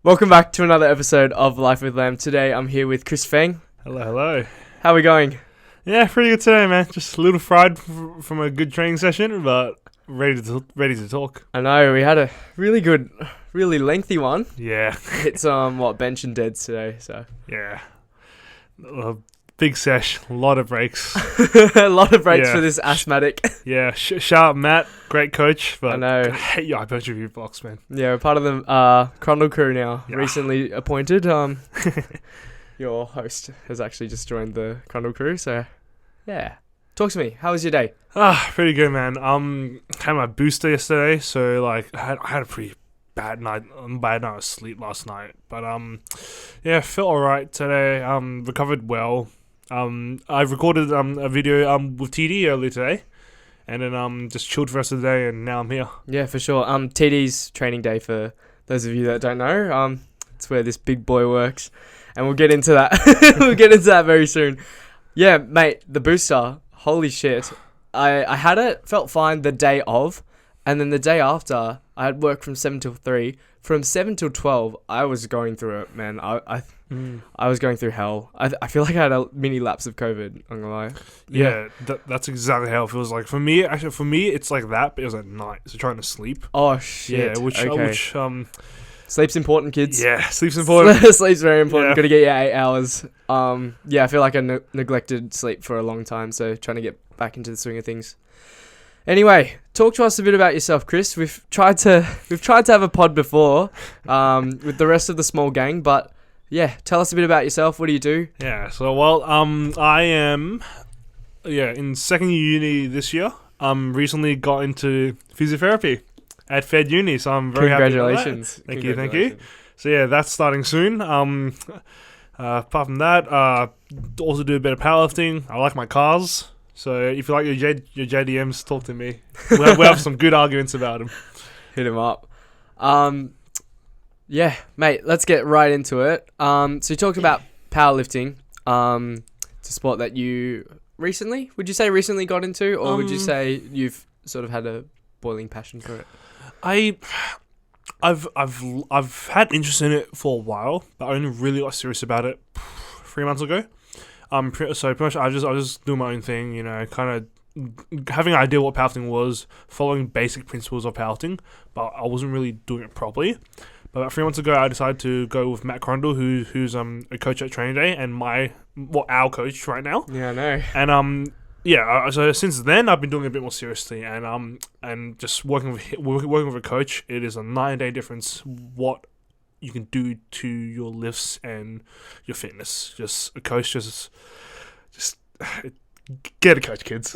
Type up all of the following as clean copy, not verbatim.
Welcome back to another episode of Life with Lamb. Today I'm here with Chris Feng. Hello. How are we going? Yeah, pretty good today, man. Just a little fried from a good training session, but ready to talk. I know, we had a really good, really lengthy one. Yeah. It's bench and deads today, so. Yeah. Big sesh, a lot of breaks. A lot of breaks for this asthmatic. Yeah, sharp Matt, great coach, but I know. I hate your hypertrophy box, man. Yeah, we're part of the Crondle crew now, Yeah. recently appointed. Your host has actually just joined the Crondle crew, so yeah. Talk to me. How was your day? Pretty good, man. Had my booster yesterday, so I had a pretty bad night of sleep last night, but yeah, felt alright today. Recovered well. I recorded a video with TD earlier today, and then just chilled for the rest of the day, and now I'm here. Yeah, for sure. TD's training day, for those of you that don't know. It's where this big boy works, and we'll get into that. We'll get into that very soon. Yeah, mate, the booster. Holy shit. I had it, felt fine the day of, and then the day after, I had work from 7 till 3. From 7 till 12, I was going through it, man. I was going through hell. I feel like I had a mini lapse of COVID, I'm gonna lie. Yeah, that's exactly how it feels like. For me, it's like that, but it was at night, so trying to sleep. Oh, shit. Yeah, which Sleep's important, kids. yeah, sleep's important. Sleep's very important. Yeah. Gotta get your 8 hours. Yeah, I feel like I neglected sleep for a long time, so trying to get back into the swing of things. Anyway, talk to us a bit about yourself, Chris. We've tried to have a pod before, with the rest of the small gang, but yeah, tell us a bit about yourself. What do you do? Yeah, so I am in second year uni this year. Recently got into physiotherapy at Fed Uni, so I'm very happy about that. Congratulations. Thank you. So yeah, that's starting soon. Apart from that, also do a bit of powerlifting. I like my cars. So if you like your JDMs, talk to me. We'll have some good arguments about them. Hit him up. Yeah, mate, let's get right into it. So you talked about powerlifting. It's a sport that you would you say recently got into, or would you say you've sort of had a boiling passion for it? I've had interest in it for a while, but I only really got serious about it 3 months ago. So pretty much I was just doing my own thing, kind of having an idea what powerlifting was, following basic principles of powerlifting, but I wasn't really doing it properly. But about 3 months ago, I decided to go with Matt Crondle, who's a coach at Training Day, and our coach right now. Yeah, I know. And so since then, I've been doing it a bit more seriously, and just working with a coach. It is a 9-day difference what you can do to your lifts and your fitness. Just a coach, just get a coach, kids.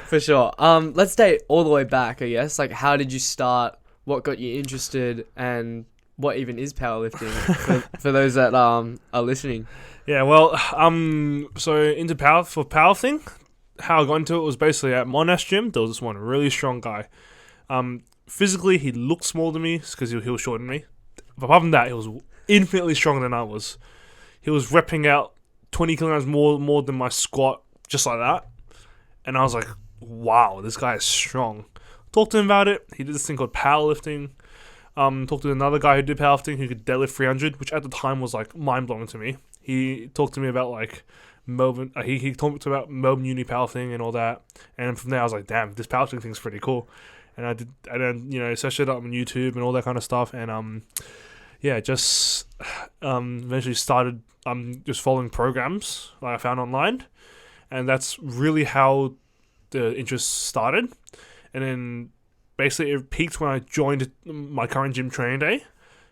For sure. Let's stay all the way back, I guess. Like, how did you start? What got you interested? And what even is powerlifting for those that are listening? Yeah, well, so into powerlifting, how I got into it was basically at Monash Gym. There was this one really strong guy. Physically, he looked smaller than me because he was shorter than me. But apart from that, he was infinitely stronger than I was. He was repping out 20 kilograms more than my squat, just like that. And I was like, wow, this guy is strong. Talked to him about it. He did this thing called powerlifting. Talked to another guy who did powerlifting who could deadlift 300, which at the time was like mind-blowing to me. He talked to me about like Melbourne. He talked about Melbourne Uni powerlifting and all that. And from there, I was like, damn, this powerlifting thing's pretty cool. And I did, and then searched it up on YouTube and all that kind of stuff. And just eventually started just following programs that I found online, and that's really how the interest started. And then basically it peaked when I joined my current gym, Training Day,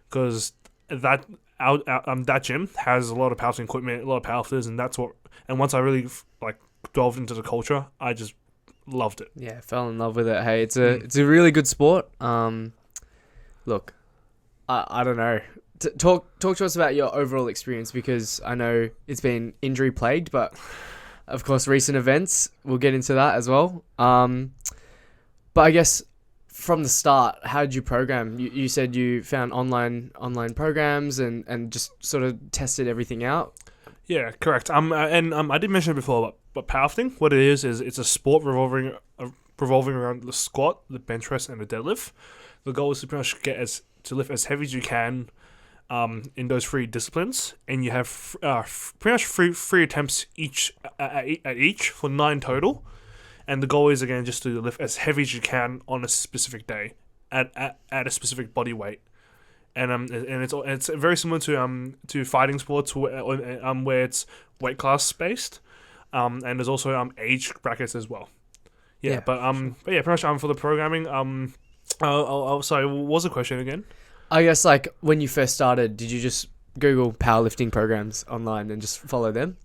because that gym has a lot of powerlifting equipment, a lot of powerlifters, and that's what. And once I really delved into the culture, I just loved it. Yeah, fell in love with it. Hey, it's a really good sport. Look, I don't know. Talk to us about your overall experience, because I know it's been injury plagued, but of course recent events, we'll get into that as well. But I guess from the start, how did you program? You said you found online programs and just sort of tested everything out. Yeah, correct. I did mention it before, but powerlifting, what it is it's a sport revolving around the squat, the bench press, and the deadlift. The goal is to pretty much to lift as heavy as you can, in those 3 disciplines, and you have pretty much three attempts each at each for 9 total. And the goal is, again, just to lift as heavy as you can on a specific day at a specific body weight. And it's very similar to fighting sports where it's weight class based, and there's also age brackets as well. But yeah, pretty much for the programming. Sorry, what was the question again? I guess like when you first started, did you just Google powerlifting programs online and just follow them?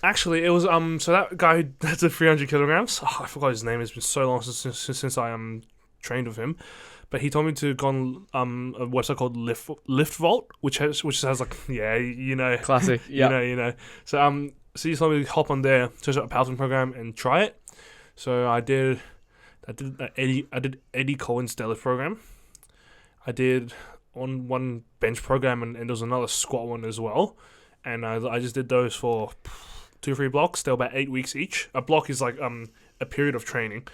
Actually, it was so that guy who that's a 300 kilograms. Oh, I forgot his name. It's been so long since I trained with him, but he told me to go on a website called Lift Vault, which has like Classic. Yeah. you know. So he told me to hop on there, search out a powerlifting program, and try it. So I did Eddie Cohen's deadlift program. I did on one bench program, and there was another squat one as well. And I just did those for 2-3 blocks. They're about 8 weeks each. A block is like a period of training.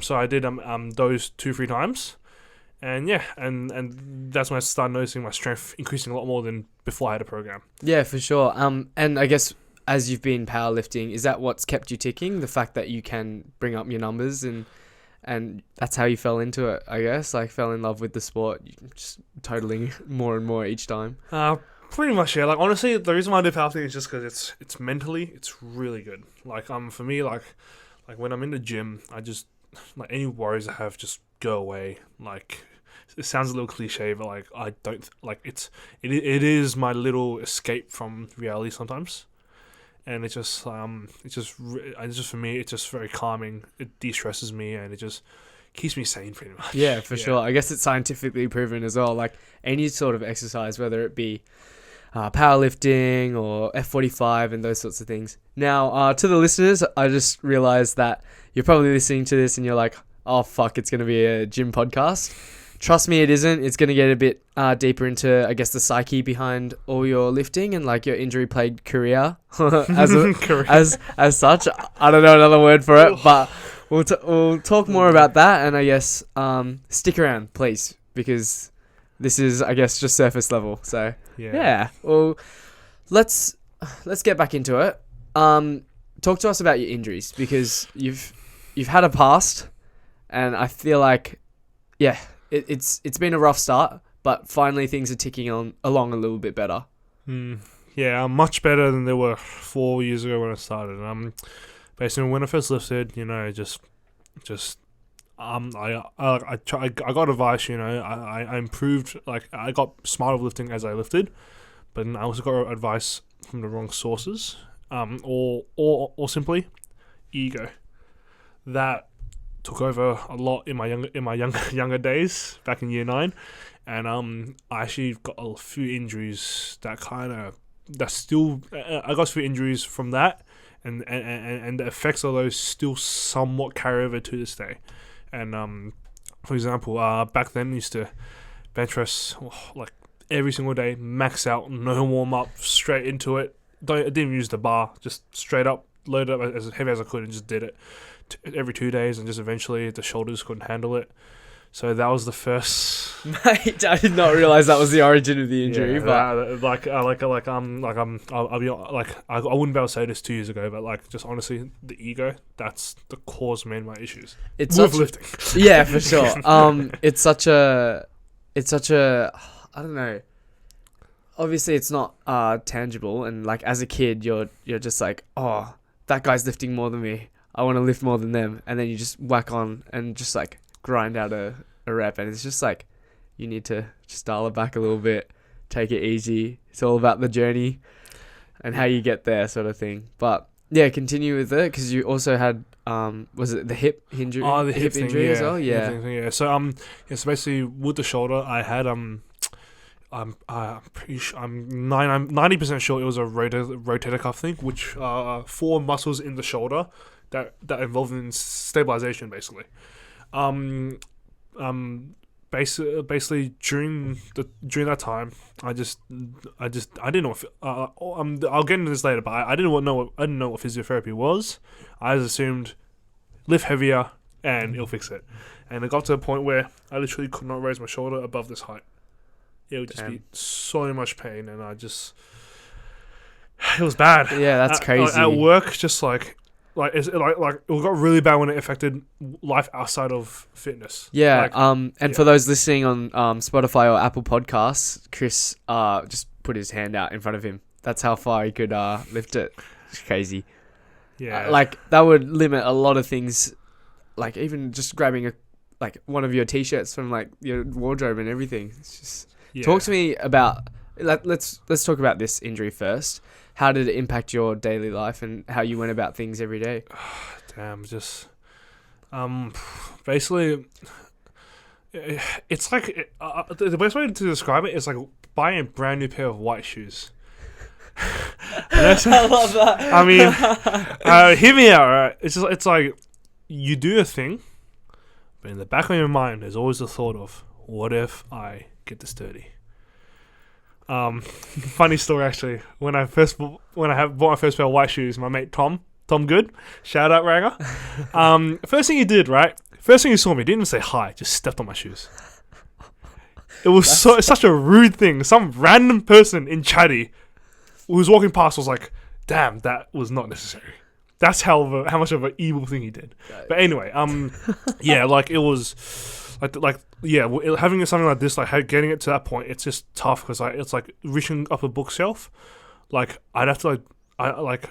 So I did those 2-3 times. And yeah, and that's when I started noticing my strength increasing a lot more than before I had a program. Yeah, for sure. And I guess as you've been powerlifting, is that what's kept you ticking? The fact that you can bring up your numbers and that's how you fell into it, I guess? Like, fell in love with the sport, just totaling more and more each time? Pretty much, yeah. Like, honestly, the reason why I do powerlifting is just because it's mentally, it's really good. Like, for me, like when I'm in the gym, I just, like, any worries I have just go away. Like, it sounds a little cliche, but, like, I don't, like, it is my little escape from reality sometimes. And it's just for me, it's just very calming. It de-stresses me, and it just keeps me sane pretty much. Yeah, for sure. I guess it's scientifically proven as well. Like, any sort of exercise, whether it be powerlifting or F45 and those sorts of things. Now, to the listeners, I just realized that you're probably listening to this and you're like, oh, fuck, it's going to be a gym podcast. Trust me, it isn't. It's going to get a bit deeper into, I guess, the psyche behind all your lifting and like your injury-plagued career as such. I don't know another word for it, but we'll talk more about that. And I guess stick around, please, because this is, I guess, just surface level. So yeah. Well, let's get back into it. Talk to us about your injuries, because you've had a past, and I feel like it's been a rough start, but finally things are ticking along a little bit better. Yeah, much better than they were 4 years ago when I started. Basically when I first lifted, I got advice. I improved. Like, I got smarter with lifting as I lifted, but I also got advice from the wrong sources. Or simply ego. That took over a lot in my younger days back in year 9, and I actually got a few injuries I got a few injuries from that, and the effects of those still somewhat carry over to this day. And for example, back then I used to bench press like every single day, max out, no warm up, straight into it. I didn't even use the bar, just straight up, loaded up as heavy as I could and just did it every 2 days, and just eventually the shoulders couldn't handle it. So that was the first. Mate, I did not realize that was the origin of the injury. I wouldn't be able to say this 2 years ago, but like, just honestly, the ego, that's the cause of many of my issues. It's with lifting. Yeah, for sure. It's such a I don't know. Obviously, it's not tangible, and like as a kid, you're just like, oh, that guy's lifting more than me. I want to lift more than them, and then you just whack on and just like grind out a rep, and it's just like you need to just dial it back a little bit, take it easy. It's all about the journey and how you get there, sort of thing. But yeah, continue with it, because you also had was it the hip injury? Oh, the hip injury as well. Yeah. So basically with the shoulder, I had I'm pretty sure, I'm 90% sure it was a rotator cuff thing, which are 4 muscles in the shoulder that involved in stabilization, basically. Basically during that time, I didn't know if I'll get into this later, but I didn't know what physiotherapy was. I just assumed lift heavier and it'll fix it, and it got to a point where I literally could not raise my shoulder above this height. it would just be so much pain, and it was bad. Yeah, that's crazy. At work, just like it got really bad when it affected life outside of fitness. Yeah. For those listening on Spotify or Apple Podcasts, Chris just put his hand out in front of him. That's how far he could lift it. It's crazy. Yeah. That would limit a lot of things. Like even just grabbing one of your t-shirts from like your wardrobe and everything. It's just talk to me about. Let's talk about this injury first. How did it impact your daily life and how you went about things every day? Damn, just basically, it's like the best way to describe it is like buying a brand new pair of white shoes. I love that. I mean, hear me out, right? It's like you do a thing, but in the back of your mind, there's always the thought of, what if I get this dirty? Funny story actually. When I bought my first pair of white shoes, my mate Tom Good, shout out Ranger. First thing he did, right? First thing he saw me, didn't even say hi, just stepped on my shoes. It was such a rude thing. Some random person in Chatty who was walking past was like, "Damn, that was not necessary." That's how much of an evil thing he did. But anyway, yeah, like it was. Having something like this, like getting it to that point, it's just tough because it's like reaching up a bookshelf. Like I'd have to I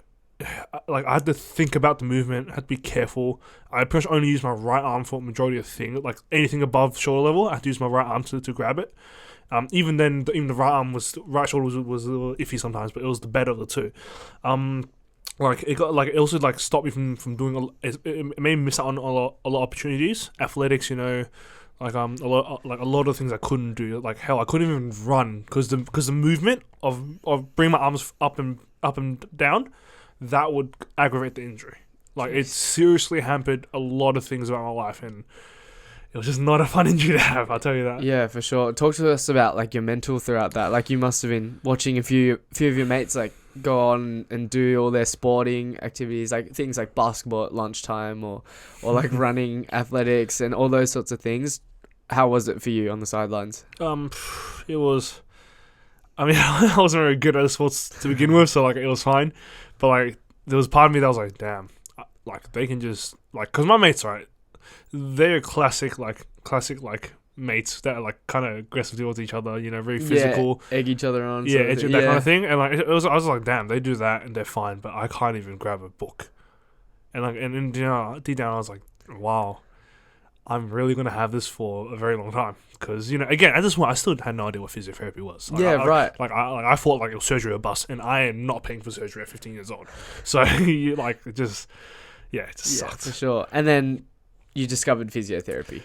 had to think about the movement. I had to be careful. I pretty much only use my right arm for the majority of the thing. Like anything above shoulder level, I had to use my right arm to grab it. Even then, even the right shoulder was a little iffy sometimes, but it was the better of the two. It also like stopped me from doing it made me miss out on a lot of opportunities. Athletics, like a lot of things I couldn't do. Like hell, I couldn't even run because the movement of bringing my arms up and down, that would aggravate the injury. Like it seriously hampered a lot of things about my life, and it was just not a fun injury to have. I'll tell you that. Yeah, for sure. Talk to us about like your mental throughout that. Like you must have been watching a few of your mates like go on and do all their sporting activities, like things like basketball at lunchtime or like running, athletics, and all those sorts of things. How was it for you on the sidelines? It was. I mean, I wasn't very good at sports to begin with, so like it was fine. But like, there was part of me that was like, damn, like they can just like, because my mates, right, they're classic mates that are like kind of aggressive towards each other, very physical, egg each other on, that kind of thing. And like, I was like, damn, they do that and they're fine, but I can't even grab a book. And like, and deep down, I was like, wow, I'm really gonna have this for a very long time. Because again, at this point, I still had no idea what physiotherapy was. Like, right. I thought like it was surgery or bust, and I am not paying for surgery at 15 years old. So it just sucked for sure. And then you discovered physiotherapy.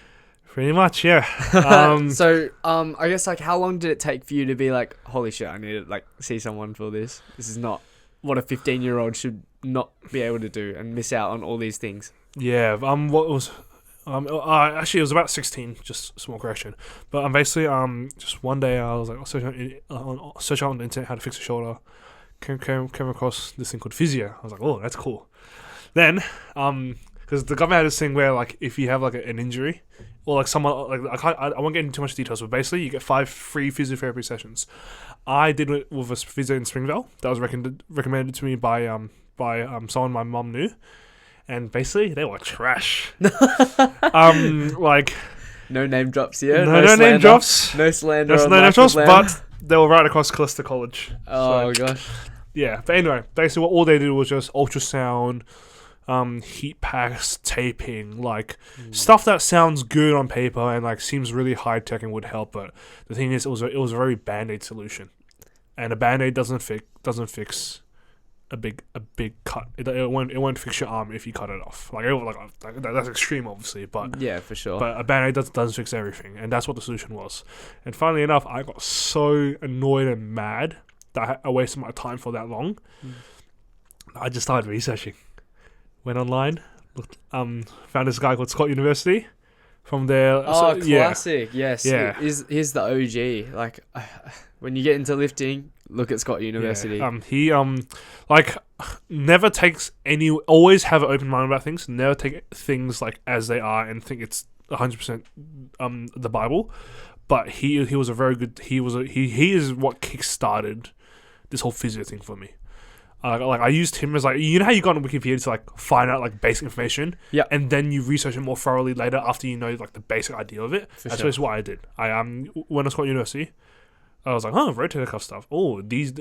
Pretty much, yeah. I guess like how long did it take for you to be like, holy shit, I need to like see someone for this. This is not what a 15-year-old should not be able to do and miss out on all these things. Yeah. What was actually it was about 16. Just a small correction. But basically just one day I was like searching on the internet how to fix a shoulder. Came across this thing called physio. I was like, oh, that's cool. Then because the government had this thing where like if you have like an injury or like someone like I won't get into too much details, but basically you get 5 free physiotherapy sessions. I did it with a physio in Springvale that was recommended to me by someone my mum knew, and basically they were trash. Like no name drops here. No name drops. No slander. No name drops. But they were right across Calista College. Oh gosh. Yeah, but anyway, basically all they did was just ultrasound, heat packs, taping, like stuff that sounds good on paper and like seems really high tech and would help. But the thing is, it was a very Band-Aid solution, and a Band-Aid doesn't fix a big cut. It won't fix your arm if you cut it off. Like that's extreme, obviously, but yeah, for sure. But a Band-Aid doesn't fix everything, and that's what the solution was. And funnily enough, I got so annoyed and mad that I wasted my time for that long. I just started researching. Went online, looked, found this guy called Scott University. From there, classic, yes. Yeah. He's the OG. Like when you get into lifting, look at Scott University. Yeah. He never takes always have an open mind about things. Never take things like as they are and think it's 100% the Bible. but he was a very good. He is what kickstarted this whole physio thing for me. Like I used him as like, you know how you go on Wikipedia to like find out like basic information, and then you research it more thoroughly later after you know like the basic idea of it. That's just what I did. I when I was at university, I was like, rotator cuff stuff. Oh, these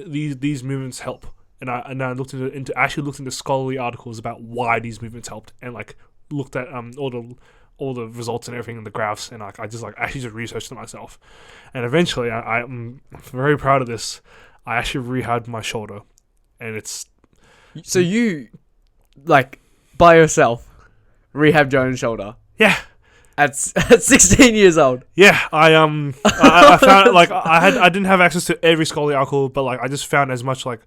movements help, and I looked into scholarly articles about why these movements helped, and like looked at all the results and everything in the graphs, and like I just like actually just researched it myself, and eventually I'm very proud of this. I actually rehabbed my shoulder. And it's... So you, like, by yourself, rehabbed your own shoulder? Yeah. At 16 years old? Yeah, I found, like, I didn't have access to every scholarly article, but, like, I just found as much, like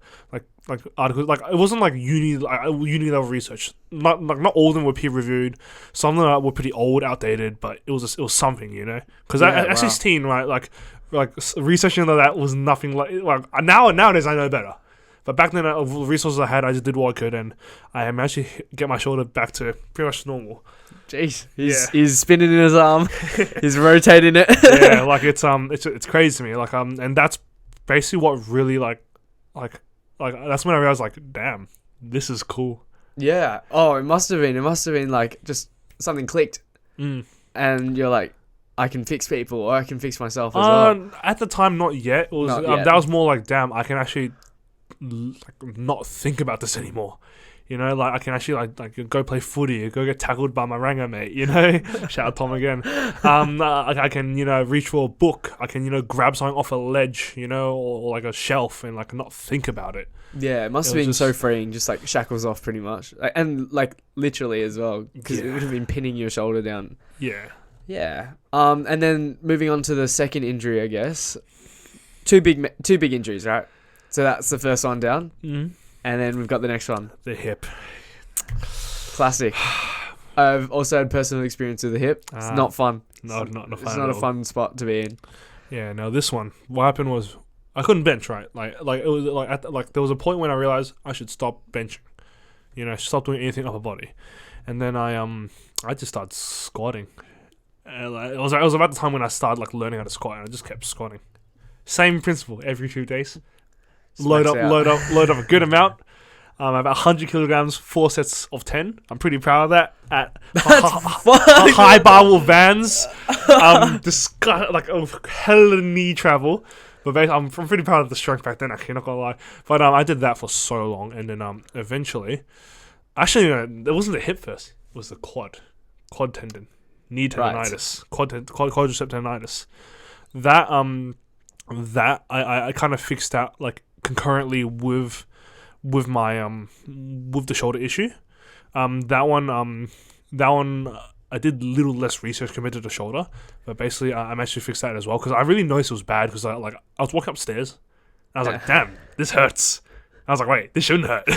articles, like, it wasn't, like, uni level research. Not all of them were peer-reviewed. Some of them were pretty old, outdated, but it was something, you know? Because at 16, right, like, researching into that was nothing like nowadays I know better. But back then, the resources I had, I just did what I could, and I managed to get my shoulder back to pretty much normal. Jeez, he's spinning in his arm, he's rotating it. Yeah, like it's crazy to me. Like and that's basically what really like that's when I realized like, damn, this is cool. Yeah. Oh, it must have been like just something clicked, and you're like, I can fix people, or I can fix myself as well. At the time, not yet. It was Not yet. That was more like, damn, I can actually not think about this anymore. You know, like I can actually like go play footy, go get tackled by my ranger mate. You know, shout out Tom again. I can reach for a book. I can grab something off a ledge, or like a shelf, and like not think about it. Yeah, it must have been so freeing, just like shackles off pretty much, and like literally as well, because it would have been pinning your shoulder down. Yeah. Yeah. And then moving on to the second injury, I guess. Two big injuries, right? So that's the first one down. Mm-hmm. And then we've got the next one. The hip. Classic. I've also had personal experience with the hip. It's not fun. No, not fun. It's not a fun spot to be in. Yeah, no, this one. What happened was I couldn't bench, right? Like it was like there was a point when I realized I should stop benching. Stop doing anything upper body. And then I just started squatting. It was about the time when I started like learning how to squat, and I just kept squatting. Same principle every 2 days. Load up a good amount. About 100 kilograms, 4 sets of 10. I'm pretty proud of that. At high barbell bands. Like a hell of knee travel. But I'm pretty proud of the strength back then, actually, not gonna lie. But I did that for so long, and then eventually, actually, it wasn't the hip first. It was the quad tendon, knee tendonitis, quadricep tendonitis. That I kind of fixed out like concurrently with my with the shoulder issue. That one I did little less research compared to the shoulder, but basically I managed to fix that as well, because I really noticed it was bad, because I was walking upstairs and I was like, damn, this hurts. I was like, wait, this shouldn't hurt.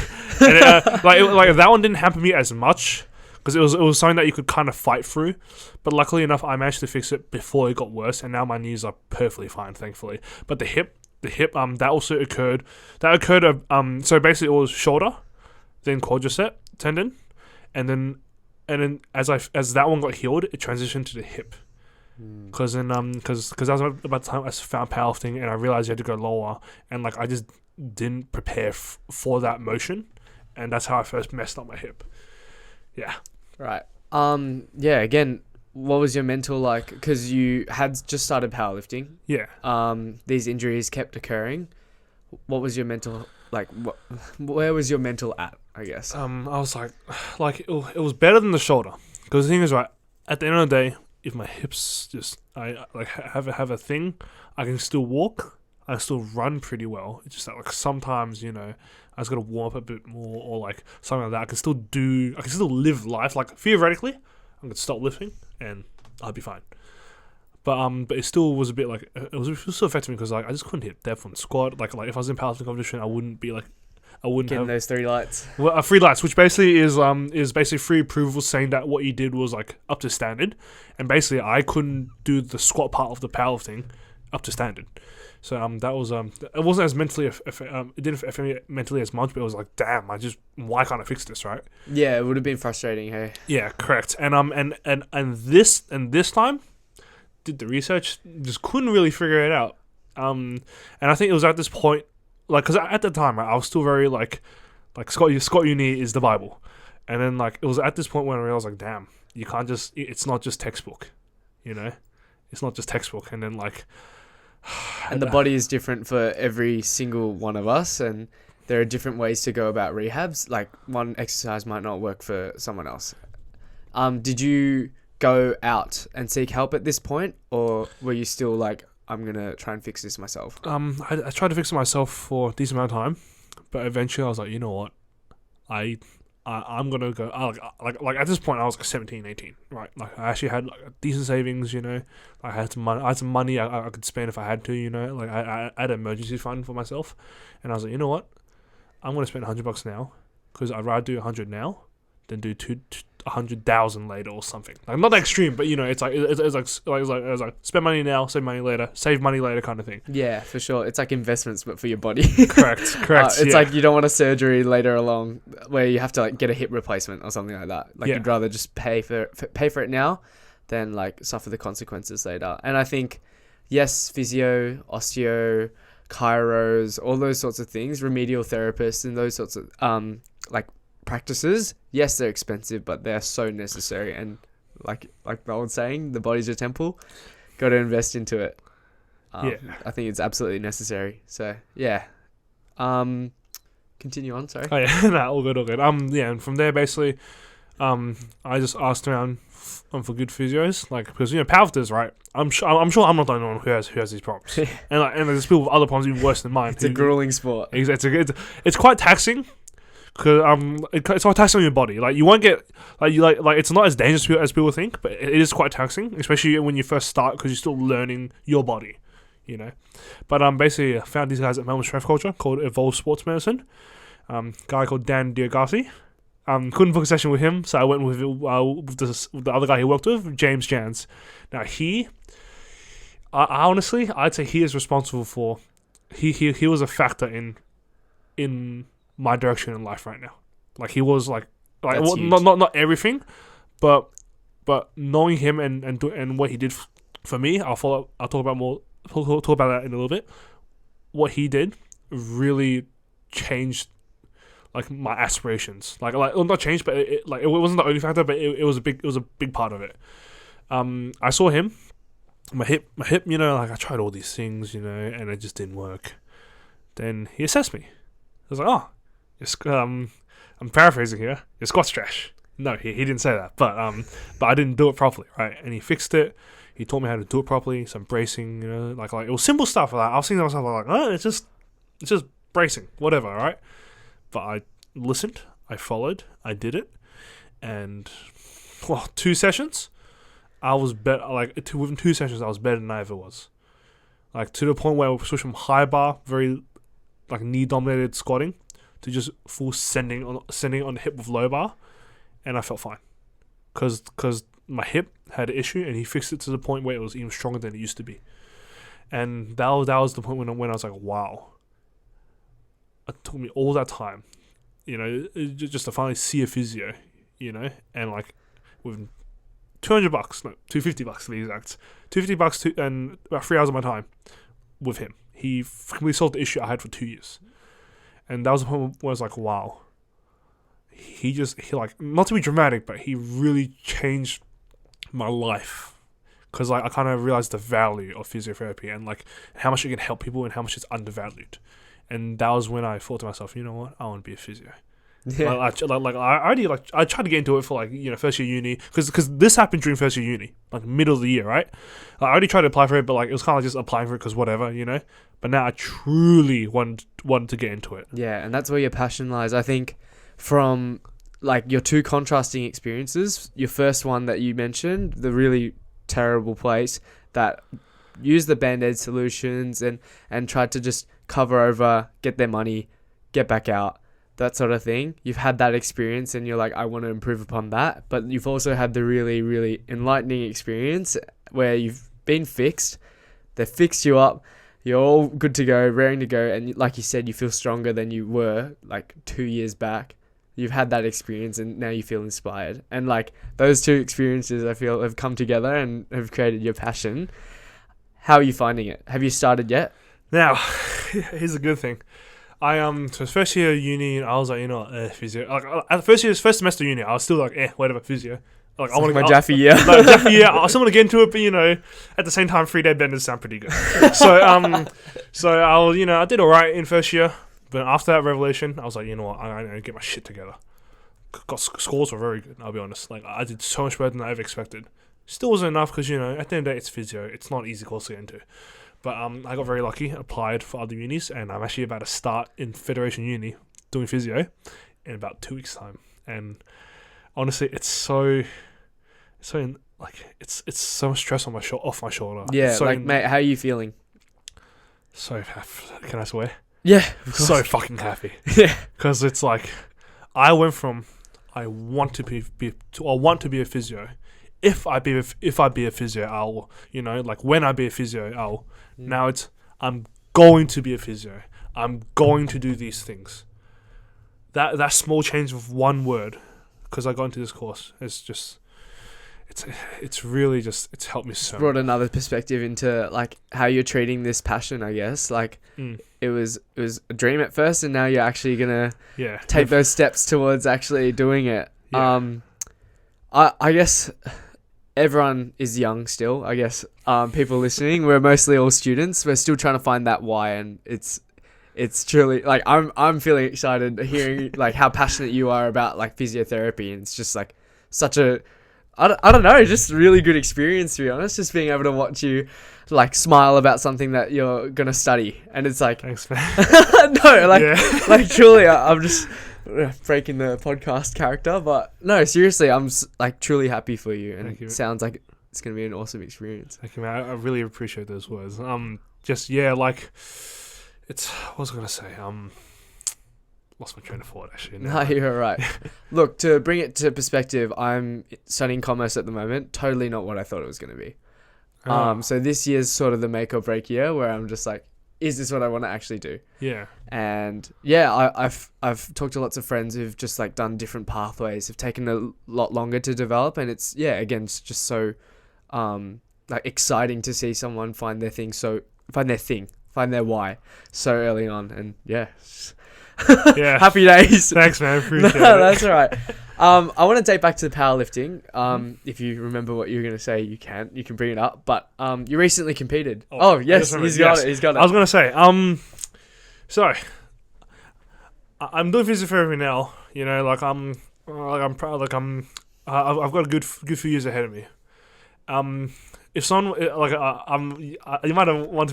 And like that one didn't happen to me as much, because it was something that you could kind of fight through, but luckily enough I managed to fix it before it got worse, and now my knees are perfectly fine, thankfully. But the hip that also occurred. So basically it was shoulder, then quadricep tendon, and then as that one got healed, it transitioned to the hip. Because that was about the time I found powerlifting, and I realized you had to go lower, and like I just didn't prepare for that motion, and that's how I first messed up my hip. Yeah. Right. Yeah. Again, what was your mental like? Because you had just started powerlifting. Yeah. These injuries kept occurring. What was your mental like? Where was your mental at? I guess. I was like it was better than the shoulder, because the thing is, right, at the end of the day, if my hips just I like have a thing, I can still walk. I can still run pretty well. It's just that like sometimes I just gotta warm up a bit more, or like something like that. I can still live life. Like theoretically, I could stop lifting and I'd be fine. But it still was a bit like it was still affecting me, because like I just couldn't hit depth on squat. Like if I was in powerlifting competition, I wouldn't getting have those 3 lights. Well, 3 lights, which basically is basically 3 approvals saying that what you did was like up to standard, and basically I couldn't do the squat part of the powerlifting up to standard. So that was it wasn't as mentally it didn't affect me mentally as much, but it was like, damn, why can't I fix this, right? Yeah, it would have been frustrating, hey. Yeah, correct. And this time, did the research, just couldn't really figure it out. And I think it was at this point, like, because at the time, right, I was still very like Scott Uni is the Bible, and then like it was at this point when I realized like, damn, you can't just, it's not just textbook, you know, it's not just textbook, and then like, and the body is different for every single one of us, and there are different ways to go about rehabs. Like one exercise might not work for someone else. Did you go out and seek help at this point, or were you still like, I'm gonna try and fix this myself? I tried to fix it myself for a decent amount of time, but eventually I was like, you know what, I'm gonna go. Like at this point I was like 17, 18, right? Like I actually had like decent savings, you know. I had some money I could spend if I had to, you know. Like I had an emergency fund for myself, and I was like, you know what, I'm gonna spend $100 now, because I'd rather do 100 now than do 100,000 later or something. Like not that extreme, but you know, it's like spend money now, save money later, save money later kind of thing. Yeah, for sure. It's like investments, but for your body. Correct. It's like you don't want a surgery later along where you have to like get a hip replacement or something like that. Like you'd rather just pay for it now than like suffer the consequences later. And I think, yes, physio, osteo, chiros, all those sorts of things, remedial therapists and those sorts of like practices, yes, they're expensive, but they're so necessary. And like the old saying, the body's your temple, got to invest into it. I think it's absolutely necessary. So yeah, continue on. Sorry. Oh yeah, nah, all good. Yeah, and from there basically, I just asked around for good physios, like, because you know, powerlifters, right? I'm sure I'm not the only one who has these problems, and there's people with other problems even worse than mine. It's a grueling sport. It's quite taxing. Because it's quite taxing on your body. Like you won't get like it's not as dangerous as people think, but it is quite taxing, especially when you first start, because you're still learning your body, you know. But basically, I found these guys at Melbourne Strength Culture called Evolve Sports Medicine. Guy called Dan Diagasi. Couldn't book a session with him, so I went with the other guy he worked with, James Jans. Now I honestly, I'd say he is responsible for he was a factor in my direction in life right now. Like he was like not everything, but knowing him and what he did for me, I'll talk about that in a little bit. What he did really changed like my aspirations. Like not changed, but it wasn't the only factor, but it was a big part of it. I saw him, my hip, you know, like I tried all these things, you know, and it just didn't work. Then he assessed me. I was like, oh, I'm paraphrasing here. Your squat's trash. No, he didn't say that, but I didn't do it properly, right? And he fixed it. He taught me how to do it properly. Some bracing, you know, like it was simple stuff. Like I was thinking to myself, like, oh, it's just bracing, whatever, right? But I listened, I followed, I did it, and 2 sessions, I was better. Like within 2 sessions, I was better than I ever was. Like to the point where I switched from high bar, very like knee dominated squatting, to just full sending on the hip with low bar, and I felt fine, cause my hip had an issue, and he fixed it to the point where it was even stronger than it used to be, and that was the point when I was like, wow. It took me all that time, you know, just to finally see a physio, you know, and like with $200, no, $250 to be exact, $250 and about 3 hours of my time with him. He completely solved the issue I had for 2 years. And that was the point where I was like, wow. He like, not to be dramatic, but he really changed my life. Because like, I kind of realized the value of physiotherapy and like how much it can help people and how much it's undervalued. And that was when I thought to myself, you know what, I want to be a physio. Yeah. I tried to get into it for like, you know, first year uni, because this happened during first year uni, like middle of the year, right? Like, I already tried to apply for it, but like it was kind of just applying for it because whatever, you know. But now I truly wanted to get into it. Yeah, and that's where your passion lies. I think from like your 2 contrasting experiences, your first one that you mentioned, the really terrible place that used the Band-Aid solutions and tried to just cover over, get their money, get back out, that sort of thing. You've had that experience and you're like, I want to improve upon that. But you've also had the really, really enlightening experience where you've been fixed. They fixed you up. You're all good to go, raring to go. And like you said, you feel stronger than you were like 2 years back. you've had that experience and now you feel inspired. And like those two experiences I feel have come together and have created your passion. How are you finding it? Have you started yet? Now, here's a good thing. So first year of uni, I was like, you know, physio. Like at the first semester of uni, I was still like, whatever, physio. Like I want my Jaffe year. Like Jaffe year, I still want to get into it, but you know, at the same time, 3-day benders sound pretty good. So I was, you know, I did alright in first year, but after that revelation, I was like, you know what, I need to get my shit together. Scores were very good. I'll be honest. Like I did so much better than I ever expected. Still wasn't enough because you know, at the end of the day, it's physio. It's not an easy course to get into. But I got very lucky, applied for other unis, and I'm actually about to start in Federation Uni doing physio in about 2 weeks' time. And honestly, it's so much stress on off my shoulder. Yeah, so mate, how are you feeling? So happy. Can I swear? Yeah, so fucking happy. Yeah, because it's like I went from I want to be a physio. If I be a physio, I'll, you know, like when I be a physio, I'll. Now it's I'm going to be a physio. I'm going to do these things. That small change of one word, because I got into this course, it's really just it's helped me so. Brought another perspective into like how you're treating this passion. I guess like it was a dream at first, and now you're actually gonna take those steps towards actually doing it. Yeah. I guess. Everyone is young still, I guess. People listening, we're mostly all students. We're still trying to find that why, and it's truly like I'm feeling excited hearing like how passionate you are about like physiotherapy, and it's just like such a I don't know, just really good experience to be honest. Just being able to watch you like smile about something that you're gonna study, and it's like thanks, man. No, like truly, I'm just breaking the podcast character, but no, seriously, I'm like truly happy for you, and it sounds like it's gonna be an awesome experience. Thank you, man. I really appreciate those words. Just like it's what was I gonna say? Lost my train of thought actually. No, you're right. Look, to bring it to perspective, I'm studying commerce at the moment. Totally not what I thought it was gonna be. So this year's sort of the make or break year where I'm just like, is this what I want to actually do? Yeah. And yeah, I've talked to lots of friends who've just like done different pathways, have taken a lot longer to develop, and it's it's just so like exciting to see someone find their why so early on, and yeah. Happy days. Thanks, man. Appreciate it. That's all right. I want to date back to the powerlifting. If you remember what you were going to say, you can bring it up. But you recently competed. Oh yes, he's got it. He's got it. I was going to say, so I'm doing physiotherapy now. You know, I'm proud. I've got a good few years ahead of me. If someone you might want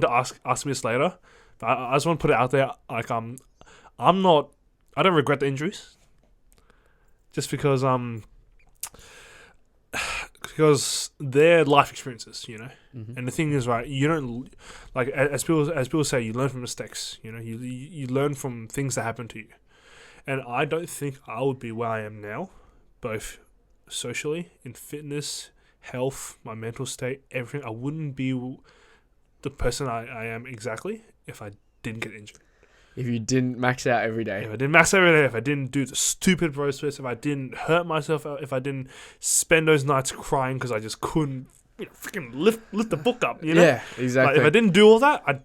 to ask me this later. But I just want to put it out there. Like I don't regret the injuries. Just because they're life experiences, you know. Mm-hmm. And the thing is, right, you don't like as people say, you learn from mistakes. You know, you learn from things that happen to you. And I don't think I would be where I am now, both socially, in fitness, health, my mental state, everything. I wouldn't be the person I am exactly if I didn't get injured. If you didn't max out every day. If I didn't max out every day, if I didn't do the stupid bro splits, if I didn't hurt myself, if I didn't spend those nights crying because I just couldn't freaking lift the book up, you know? Yeah, exactly. Like, if I didn't do all that,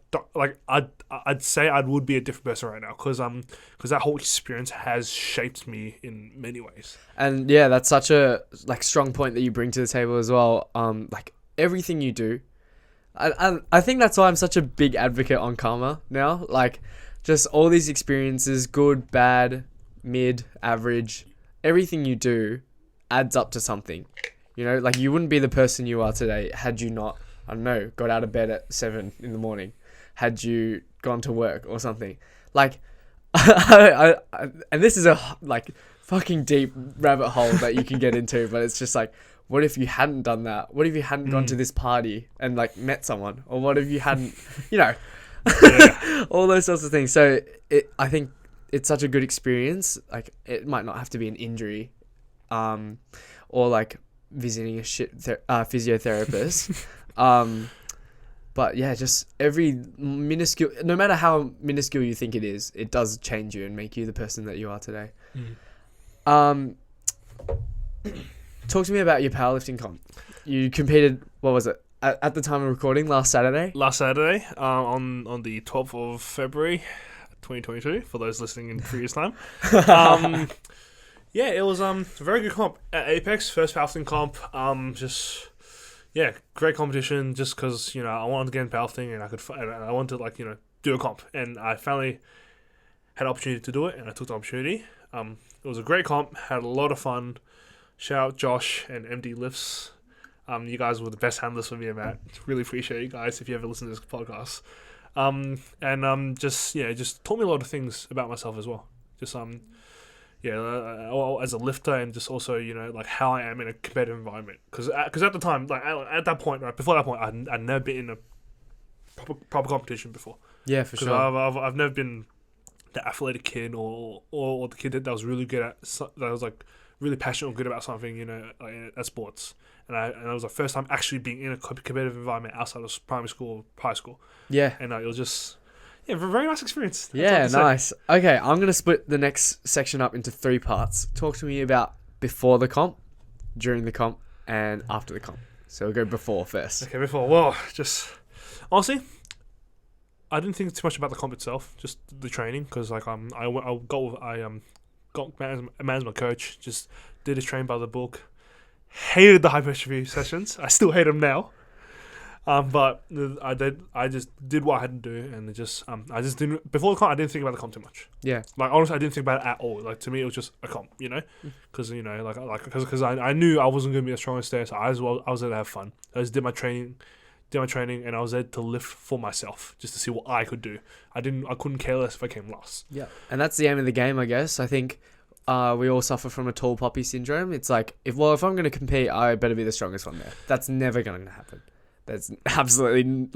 I'd say I would be a different person right now because that whole experience has shaped me in many ways. And yeah, that's such a like strong point that you bring to the table as well. Like everything you do, I think that's why I'm such a big advocate on karma now. Like, just all these experiences, good, bad, mid, average, everything you do adds up to something. You know, like you wouldn't be the person you are today had you not, I don't know, got out of bed at 7 a.m, had you gone to work or something. Like, and this is a like fucking deep rabbit hole that you can get into, but it's just like, what if you hadn't done that? What if you hadn't gone to this party and like met someone? Or what if you hadn't, you know, all those sorts of things. So I think it's such a good experience. Like it might not have to be an injury, or like visiting a physiotherapist. But yeah, just every minuscule, no matter how minuscule you think it is, it does change you and make you the person that you are today. Mm. Talk to me about your powerlifting comp. You competed, what was it, at the time of recording, last Saturday? Last Saturday, on the 12th of February, 2022, for those listening in previous time. Yeah, it was a very good comp at Apex, first powerlifting comp. Great competition. Just because I wanted to get in powerlifting and I wanted to do a comp, and I finally had an opportunity to do it, and I took the opportunity. It was a great comp, had a lot of fun. Shout out Josh and MD Lifts. You guys were the best handlers for me and Matt. Really appreciate you guys if you ever listen to this podcast. Just taught me a lot of things about myself as well. Just as a lifter, and just also how I am in a competitive environment. Because at the time, at that point, right before that point, I'd never been in a proper competition before. Yeah, for Because sure. I've never been the athletic kid or the kid that was really good that was really passionate or good about something at sports. And it was the first time actually being in a competitive environment outside of primary school or high school. Yeah. And it was just a very nice experience. Yeah, nice. Okay, I'm going to split the next section up into 3 parts. Talk to me about before the comp, during the comp, and after the comp. So we'll go before first. Okay, before. Well, just honestly, I didn't think too much about the comp itself, just the training, because I got managed my coach, just did his training by the book. Hated the hypertrophy sessions. I still hate them now. But I just did what I had to do, and I just didn't, before the comp, I didn't think about the comp too much. Yeah. Honestly, I didn't think about it at all. To me, it was just a comp, because because I knew I wasn't going to be the strongest there, so I was there to have fun. I just did my training, and I was there to lift for myself, just to see what I could do. I couldn't care less if I came last. Yeah. And that's the aim of the game, I guess. I think we all suffer from a tall poppy syndrome. It's like, if I'm going to compete, I better be the strongest one there. That's never going to happen. That's absolutely,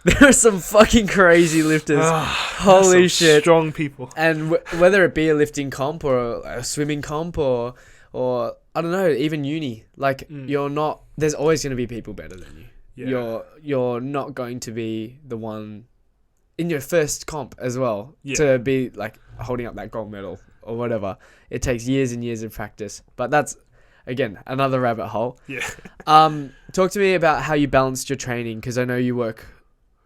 there are some fucking crazy lifters. Holy shit. Strong people. And whether it be a lifting comp or a swimming comp or I don't know, even uni, you're not, there's always going to be people better than you. Yeah. You're not going to be the one in your first comp as well to be holding up that gold medal or whatever. It takes years and years of practice, but that's, again, another rabbit hole. Yeah. Talk to me about how you balanced your training, because I know you work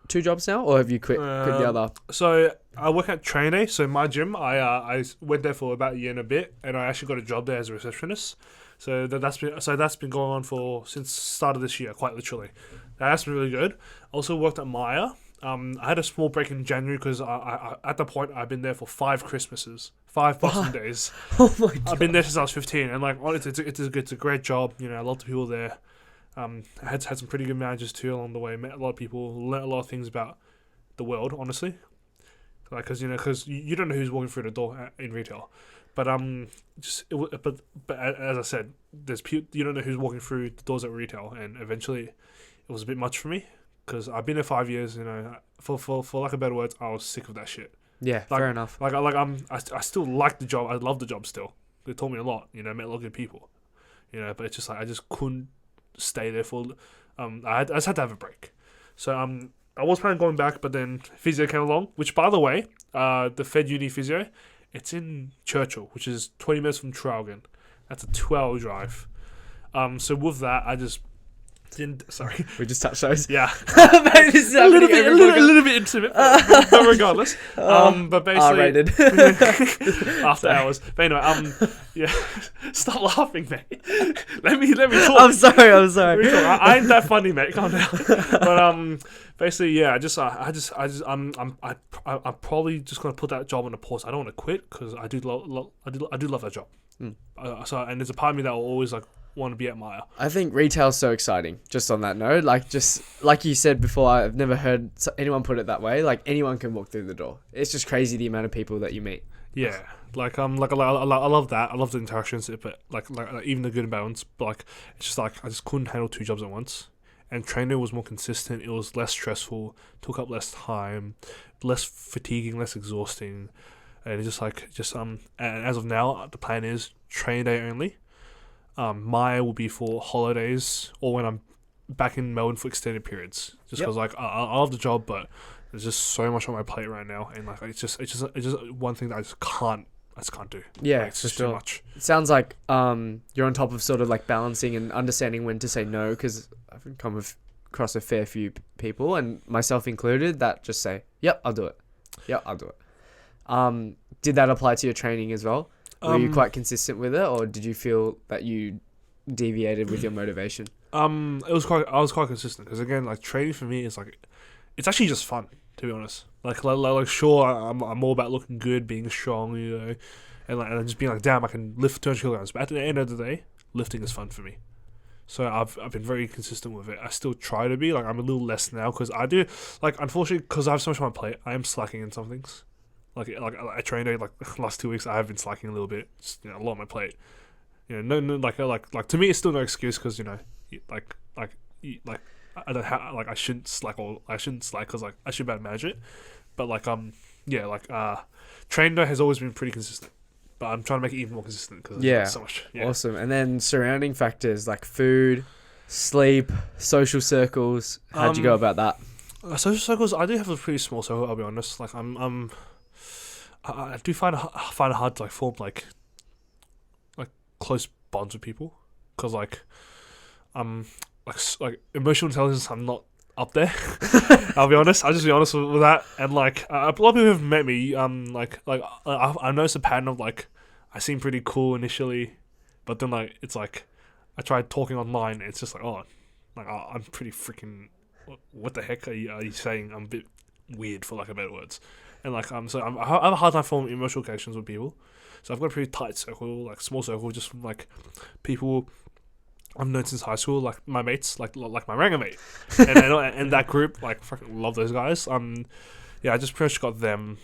2 jobs now, or have you quit the other? So I work at Train Day. So my gym, I went there for about a year and a bit, and I actually got a job there as a receptionist. So that's been going on since start of this year, quite literally. That's been really good. Also worked at Maya. I had a small break in January because I at the point I've been there for 5 Christmases, 5 Boxing Days. Oh my god! I've been there since I was 15, and honestly, it's a great job. I love the people there. I had some pretty good managers too along the way. Met a lot of people, learnt a lot of things about the world, honestly. Because you don't know who's walking through the door in retail, but as I said, you don't know who's walking through the doors at retail, and eventually, it was a bit much for me. Because I've been there 5 years, for lack of better words, I was sick of that shit. Yeah, fair enough. I still like the job. I love the job still. They taught me a lot. Met a lot of good people. But it's just I just couldn't stay there for. I just had to have a break. So I was planning on going back, but then physio came along. Which, by the way, the Fed Uni physio, it's in Churchill, which is 20 minutes from Traralgon. That's a 2-hour drive. So with that, I just. Sorry. We just touched those. Yeah. Mate, this is a little bit intimate, but regardless. But basically, R-rated. After hours. But anyway, yeah. Stop laughing, mate. Let me talk. I'm sorry. I ain't that funny, mate. Calm down. But basically, yeah. I'm probably just gonna put that job on a pause. I don't want to quit because I do love that job. And there's a part of me that will always want to be at Maya. I think retail's so exciting. Just on that note, just like you said before, I've never heard anyone put it that way. Anyone can walk through the door. It's just crazy the amount of people that you meet. Yeah, I love that. I love the interactions, but even the good and bad ones. But it's just I just couldn't handle 2 jobs at once. And training was more consistent. It was less stressful. Took up less time, less fatiguing, less exhausting, and it's and as of now, the plan is train day only. Maya will be for holidays or when I'm back in Melbourne for extended periods, just Yep. because like I love the job, but there's just so much on my plate right now, and like it's just one thing that I just can't do. Yeah, Like, it's for just sure. too much. It sounds like you're on top of sort of like balancing and understanding when to say no, because I've come across a fair few people, and myself included, that just say, "Yep, I'll do it. Yep, I'll do it." Did that apply to your training as well? Were you quite consistent with it, or did you feel that you deviated with your motivation? I was quite consistent, because again, like training for me is like, it's actually just fun, to be honest. Like sure, I'm all about looking good, being strong, you know, and just being like, damn, I can lift 200 kilograms. But at the end of the day, lifting is fun for me. So I've been very consistent with it. I still try to be, like, I'm a little less now, because I do, like, unfortunately, because I have so much on my plate, I am slacking in some things. Like I trained like the last 2 weeks, I have been slacking a little bit, just, you know, a lot on my plate. You know, no, like to me, it's still no excuse, because, you know, like I don't have, like, I shouldn't slack, because like I should be able to manage it. But like yeah, like training has always been pretty consistent, but I'm trying to make it even more consistent, because there's so much. Yeah. Awesome. And then surrounding factors like food, sleep, social circles. How'd you go about that? Social circles, I do have a pretty small circle, I'll be honest. Like I do find it hard to like form like close bonds with people, because like like emotional intelligence, I'm not up there. I'll be honest. I'll just be honest with that. And like a lot of people have met me. I noticed a pattern of like, I seem pretty cool initially, but then like it's like I tried talking online. It's just like, oh, like I'm pretty freaking. What the heck are you saying? I'm a bit weird, for lack of better words. And like so I have a hard time forming emotional connections with people. So I've got a pretty tight circle, like small circle, just from like people I've known since high school, like my mates, like my Ranger mate, and that group, like fucking love those guys. Yeah, I just pretty much got them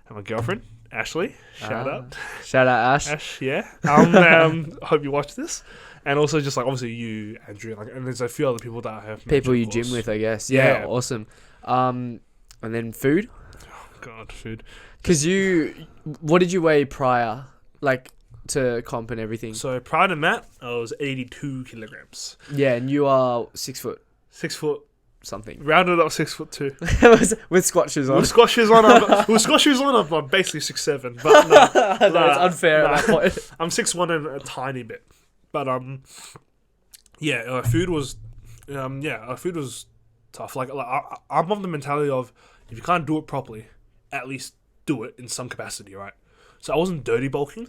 and my girlfriend Ashley. Shout out Ash. Ash. Yeah. Hope you watch this, and also just like obviously you, Andrew, like, and there's a few other people that I have. People you of course. gym with, I guess. Yeah, awesome. And then food. God, food. Because what did you weigh prior, like to comp and everything? So prior to that, I was 82 kilograms. Yeah, and you are 6 foot 6 foot something. Rounded up 6'2". With squat shoes on. With squat shoes on, I'm basically 6'7". But no, it's unfair at that point. I'm 6'1" and a tiny bit. But food was tough. Like I'm of the mentality of, if you can't do it properly, at least do it in some capacity, right? So I wasn't dirty bulking,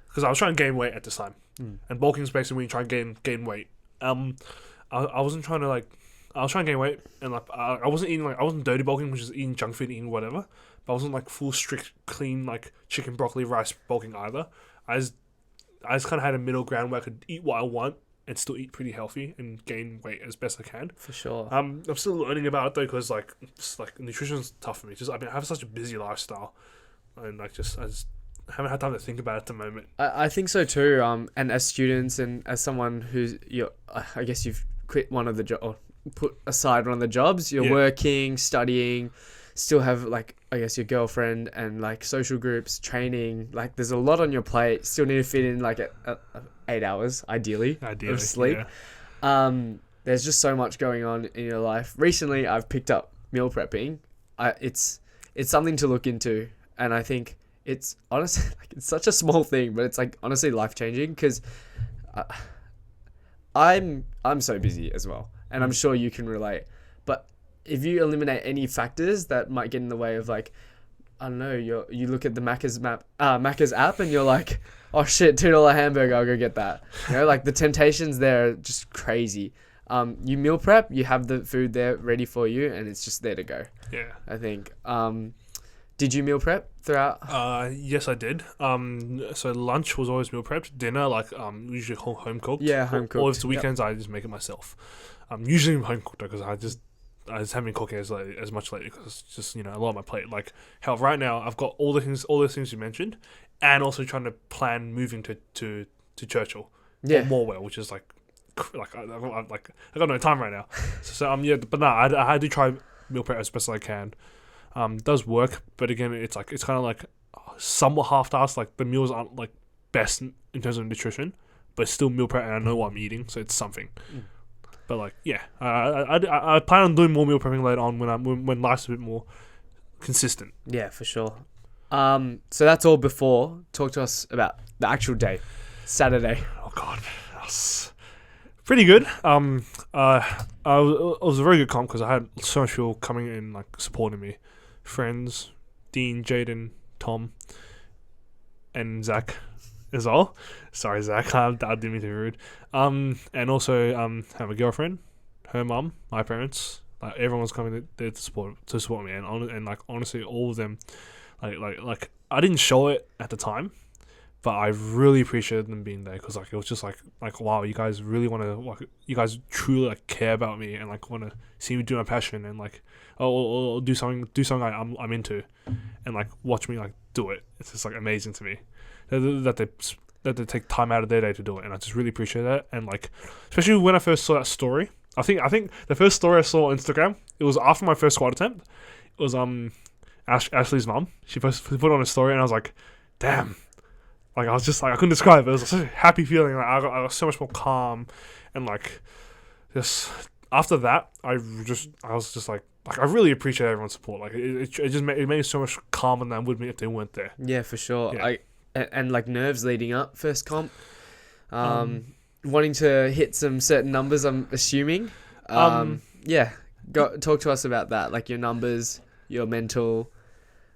because I was trying to gain weight at this time, and bulking is basically when you try and gain weight. I wasn't trying to like, I was trying to gain weight, and like I wasn't eating, like, I wasn't dirty bulking, which is eating junk food, eating whatever. But I wasn't like full strict clean like chicken, broccoli, rice bulking either. I just kind of had a middle ground where I could eat what I want and still eat pretty healthy and gain weight as best I can. For sure. I'm still learning about it though, because like nutrition's tough for me. Just I have such a busy lifestyle, and like I just haven't had time to think about it at the moment. I think so too. And as students, and as someone who's I guess you've quit one of the or put aside one of the jobs. You're working, studying, still have like, I guess, your girlfriend and like social groups, training. Like there's a lot on your plate. Still need to fit in like 8 hours ideally of sleep. Yeah. There's just so much going on in your life. Recently, I've picked up meal prepping. It's something to look into, and I think it's honestly like, it's such a small thing, but it's like honestly life changing, because I'm so busy as well, and I'm sure you can relate. But if you eliminate any factors that might get in the way of, like, I don't know, you look at the Macca's app and you're like, oh shit, $2 hamburger, I'll go get that. You know, like the temptations there are just crazy. You meal prep, you have the food there ready for you, and it's just there to go. Yeah, I think. Did you meal prep throughout? Yes, I did. So lunch was always meal prepped. Dinner, like, usually home cooked. Yeah, home cooked. Or if it's weekends, I just make it myself. Usually home cooked, because I just haven't been cooking as much lately, because it's just, you know, a lot on my plate. Like, hell, right now I've got all those things you mentioned, and also trying to plan moving to Churchill, or Morwell, which is like I got no time right now. But no, I do try meal prep as best as I can. Does work, but again, it's kind of like somewhat half-assed. Like the meals aren't like best in terms of nutrition, but it's still meal prep, and I know what I'm eating, so it's something. But like, yeah, I plan on doing more meal prepping later on when life's a bit more consistent. Yeah, for sure. So that's all before. Talk to us about the actual day, Saturday. Oh God, that was pretty good. It was a very good comp because I had so much people coming in like supporting me, friends, Dean, Jaden, Tom, and Zach as well. Sorry, Zach, I didn't mean to be rude. And also have a girlfriend, her mum, my parents. Like everyone was coming there to support me, and like honestly, all of them, like I didn't show it at the time, but I really appreciated them being there because like it was just like wow, you guys really want to like, you guys truly like care about me and like want to see me do my passion and like or do something I'm into, and like watch me like do it. It's just like amazing to me that they take time out of their day to do it, and I just really appreciate that. And like especially when I first saw that story. I think the first story I saw on Instagram, it was after my first squat attempt. It was Ashley's mum. She put it on a story, and I was like, damn. Like I was just like I couldn't describe it. It was such a happy feeling. Like I got so much more calm, and like just after that, I was just like I really appreciate everyone's support. Like it just made me so much calmer than I would be if they weren't there. Yeah, for sure. Yeah. And like nerves leading up first comp. Wanting to hit some certain numbers, I'm assuming. Yeah, talk to us about that, like your numbers, your mental,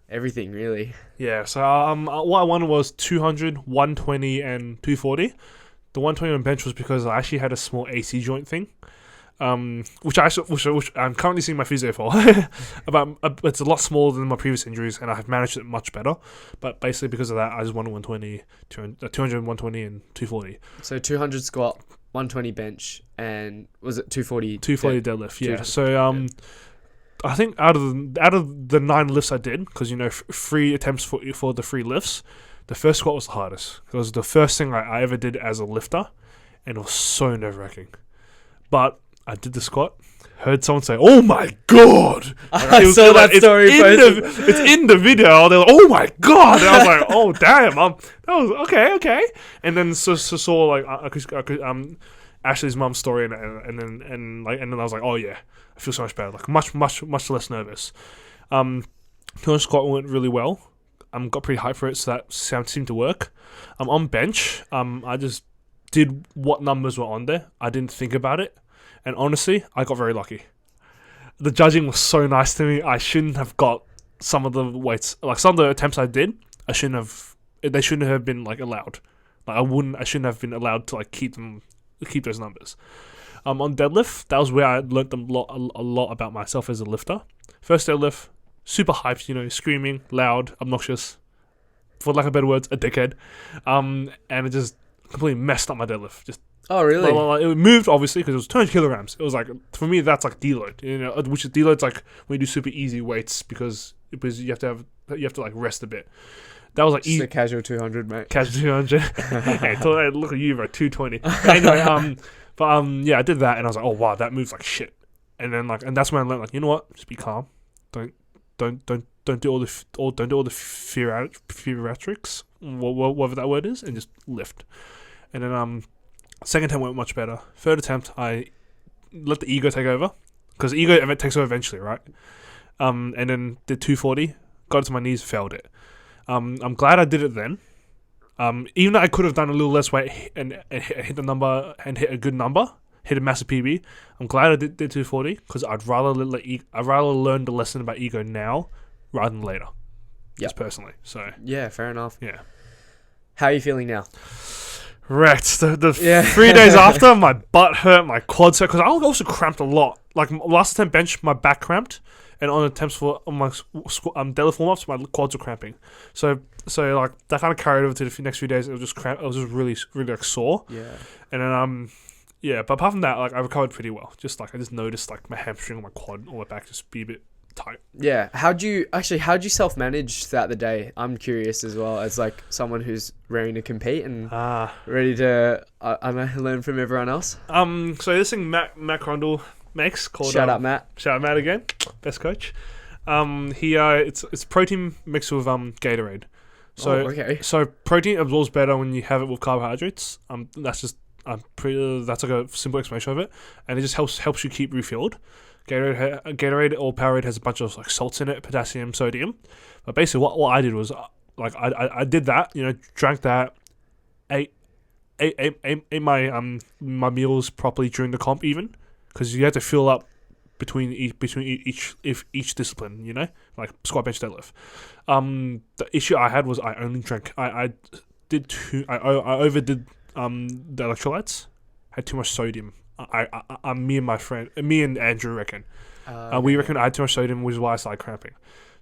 everything, really. Yeah, so what I wanted was 200, 120, and 240. The 120 on bench was because I actually had a small AC joint thing, which I'm currently seeing my physio for. It's a lot smaller than my previous injuries, and I have managed it much better. But basically because of that, I just wanted 120, 200, 120, and 240. So 200 squat, 120 bench, and was it 240? 240 deadlift, yeah. So I think out of the 9 lifts I did, because 3 attempts for the 3 lifts, the first squat was the hardest. It was the first thing I ever did as a lifter, and it was so nerve-wracking. But I did the squat, heard someone say, "Oh my god!" I saw that story. It's in the video. They're like, "Oh my god!" And I was like, "Oh damn!" That was okay. And then so saw like Ashley's mum's story, and then I was like, "Oh yeah, I feel so much better. Like much less nervous." 200 squat went really well. Got pretty hyped for it, so that seemed to work. On bench, I just did what numbers were on there. I didn't think about it, and honestly, I got very lucky. The judging was so nice to me. I shouldn't have got some of the weights, like some of the attempts I did. They shouldn't have been like allowed. Like I shouldn't have been allowed to like keep those numbers. On deadlift, that was where I learned a lot about myself as a lifter. First deadlift, super hyped, screaming, loud, obnoxious, for lack of better words, a dickhead. And it just completely messed up my deadlift. Just oh really? It moved obviously because it was 200 kilograms. It was like, for me, that's like deload. Which is deload's like when you do super easy weights because you have to like rest a bit. That was like easy. Just a casual 200, mate. Casual 200. Hey, look at you, bro. 220. Anyway, yeah, I did that, and I was like, oh wow, that moves like shit. And then and that's when I learned, like, you know what? Just be calm. Don't do all the theatrics, whatever that word is, and just lift. And then second attempt went much better. Third attempt, I let the ego take over, because the ego takes over eventually, right? And then did 240, got it to my knees, failed it. I'm glad I did it then. Even though I could have done a little less weight and hit the number and hit a good number, hit a massive PB. I'm glad I did 240 because I'd rather learn the lesson about ego now rather than later. Just personally. So yeah, fair enough. Yeah. How are you feeling now? Wrecked. The 3 days after, my butt hurt, my quads hurt, because I also cramped a lot. Like last attempt bench, my back cramped, and on attempts for my deadlift warm ups, my quads were cramping. So like that kind of carried over to the next few days. It was just cramp. I was just really like sore. Yeah. And then yeah, but apart from that, like I recovered pretty well. Just like I just noticed like my hamstring or my quad or my back just be a bit tight. Yeah. How'd you self-manage throughout the day? I'm curious as well, as like someone who's raring to compete and ready to learn from everyone else. So this thing Matt Crondall makes called shout out Matt again, best coach. It's protein mixed with Gatorade. So protein absorbs better when you have it with carbohydrates. That's just That's like a simple explanation of it, and it just helps you keep refilled. Gatorade or Powerade has a bunch of like salts in it, potassium, sodium. But basically, what I did was I did that, drank that, ate my meals properly during the comp, even because you had to fill up between each discipline, like squat, bench, deadlift. The issue I had was I only drank. I overdid the electrolytes. Had too much sodium. Me and Andrew reckon. We reckon I had too much sodium, which is why I started cramping.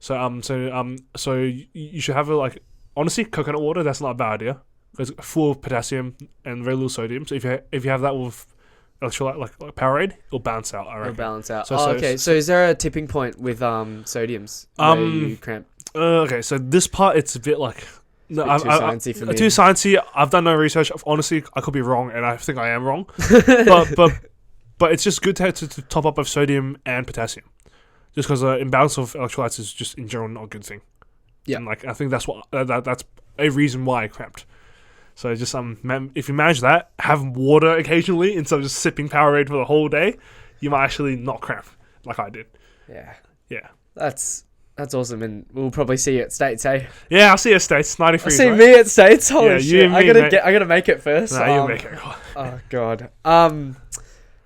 So you should have honestly, coconut water. That's not a bad idea. It's full of potassium and very little sodium. So if you have that with electrolyte like Powerade, it'll balance out. I reckon. It'll balance out. So is there a tipping point with sodiums where you cramp? Okay, so this part it's a bit like. No, too sciencey for me. Too sciencey. I've done no research. Honestly, I could be wrong, and I think I am wrong. but it's just good to top up of sodium and potassium, just because imbalance of electrolytes is just in general not a good thing. Yeah, and I think that's what that's a reason why I cramped. So just if you manage that, have water occasionally instead of just sipping Powerade for the whole day, you might actually not cramp like I did. Yeah. That's awesome, and we'll probably see you at States, hey? Yeah, I'll see you at States. 93. See me at States. Holy yeah, shit! I gotta make it first. Nah, you'll make it. Oh god.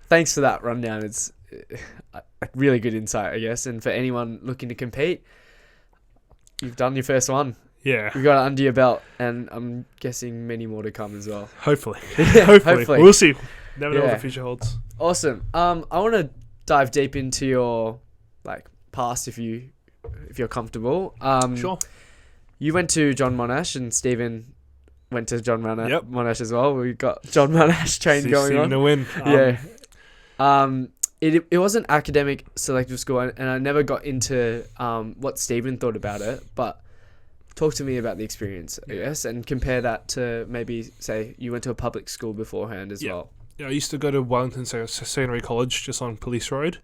Thanks for that rundown. It's a really good insight, I guess. And for anyone looking to compete, you've done your first one. Yeah, you got it under your belt, and I'm guessing many more to come as well. Hopefully. Hopefully. We'll see. Never know what the future holds. Awesome. I want to dive deep into your past, if you're comfortable. Sure. You went to John Monash, and Stephen went to John Monash as well. We got John Monash train going on. To win. It wasn't academic selective school, and I never got into what Stephen thought about it. But talk to me about the experience, I guess, and compare that to maybe say you went to a public school beforehand as well. Yeah, I used to go to Wellington Secondary College, just on Police Road,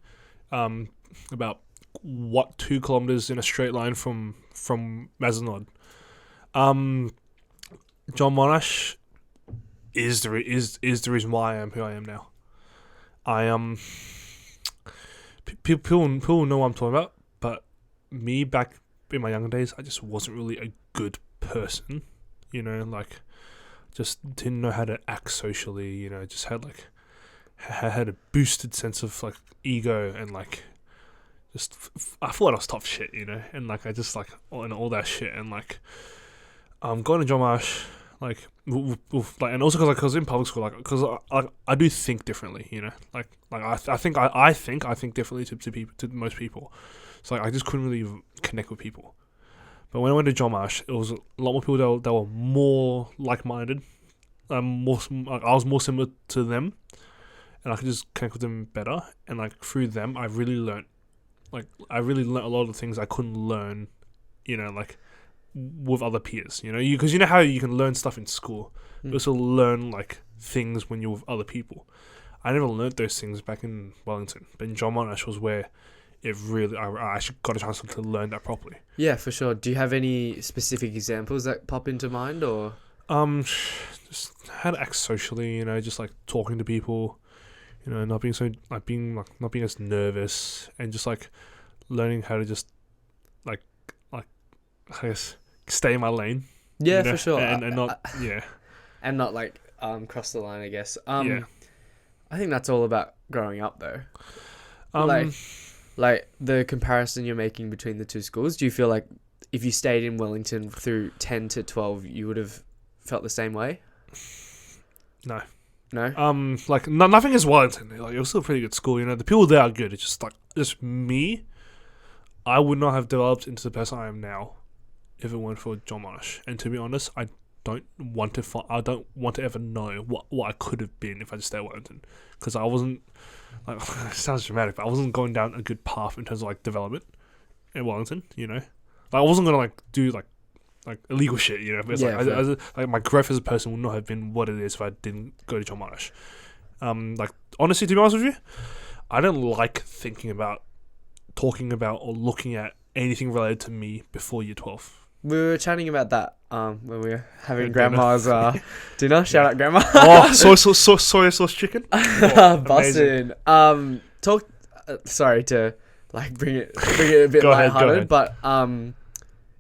about 2 kilometers in a straight line from Mazenod. John Monash is the reason why I am who I am now. People know what I'm talking about, but me back in my younger days, I just wasn't really a good person, just didn't know how to act socially, just had had a boosted sense of ego and I thought I was tough shit, and I just and all that shit, and going to John Monash, and also because I was in public school, because I do think differently, I think differently to most people, so I just couldn't really connect with people. But when I went to John Monash, it was a lot more people that were more like-minded, I was more similar to them, and I could just connect with them better, and through them, I really learned a lot of the things I couldn't learn, with other peers, because you know how you can learn stuff in school, but also learn things when you're with other people. I never learned those things back in Wellington, but in John Monash was where it really, I actually got a chance to learn that properly. Yeah, for sure. Do you have any specific examples that pop into mind, or? Just how to act socially, just talking to people, not being so not being as nervous, and just learning how to just I guess stay in my lane. Yeah, for sure. And not and not cross the line, I guess. I think that's all about growing up, though. The comparison you're making between the two schools. Do you feel like if you stayed in Wellington through 10 to 12, you would have felt the same way? No. Nothing is Wellington. It was still a pretty good school. The people there are good. It's just me. I would not have developed into the person I am now if it weren't for John Monash. And to be honest, I don't want to ever know what I could have been if I just stayed at Wellington, because I wasn't it sounds dramatic, but I wasn't going down a good path in terms of development at Wellington. I wasn't gonna do illegal shit. But it's my growth as a person would not have been what it is if I didn't go to John Monash. Honestly, to be honest with you, I don't like thinking about, talking about, or looking at anything related to me before year 12. we were chatting about that when we were having Dinner. grandma's dinner. Shout out grandma. Oh, soy sauce chicken. Oh, amazing. Bussin'. Talk. Sorry to like bring it a bit Go ahead, lighthearted, but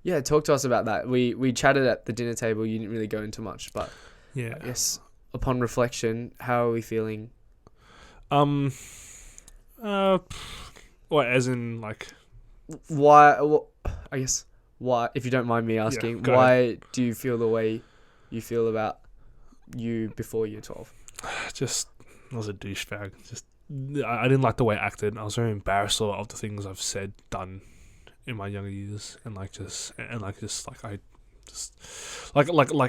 yeah, talk to us about that. We chatted at the dinner table. You didn't really go into much, but Yeah. I guess upon reflection, how are we feeling? What, as in like? Why? I guess why, if you don't mind me asking, go why do you feel the way you feel about you before you're 12? Just, I was a douchebag. Just, I didn't like the way I acted. I was very embarrassed of the things I've said, done in my younger years, and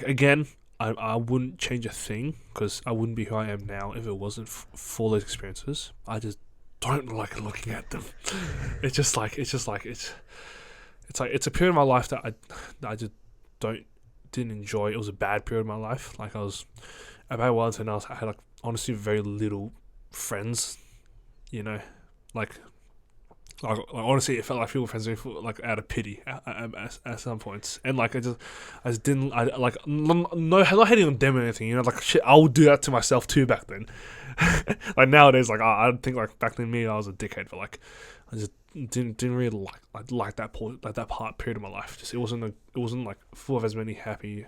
again, I wouldn't change a thing because I wouldn't be who I am now if it wasn't for those experiences. I just don't like looking at them. It's a period of my life that I just didn't enjoy. It was a bad period of my life. Like I was about Wellington, I had like honestly very little friends. You know, like honestly, it felt like people were friends with me like out of pity at some points, and like I just didn't. I like not hating on them or anything. You know, like shit, I would do that to myself too back then. Like nowadays, like I think like back then me, I was a dickhead, but like I just didn't really like that part period of my life. Just it wasn't like full of as many happy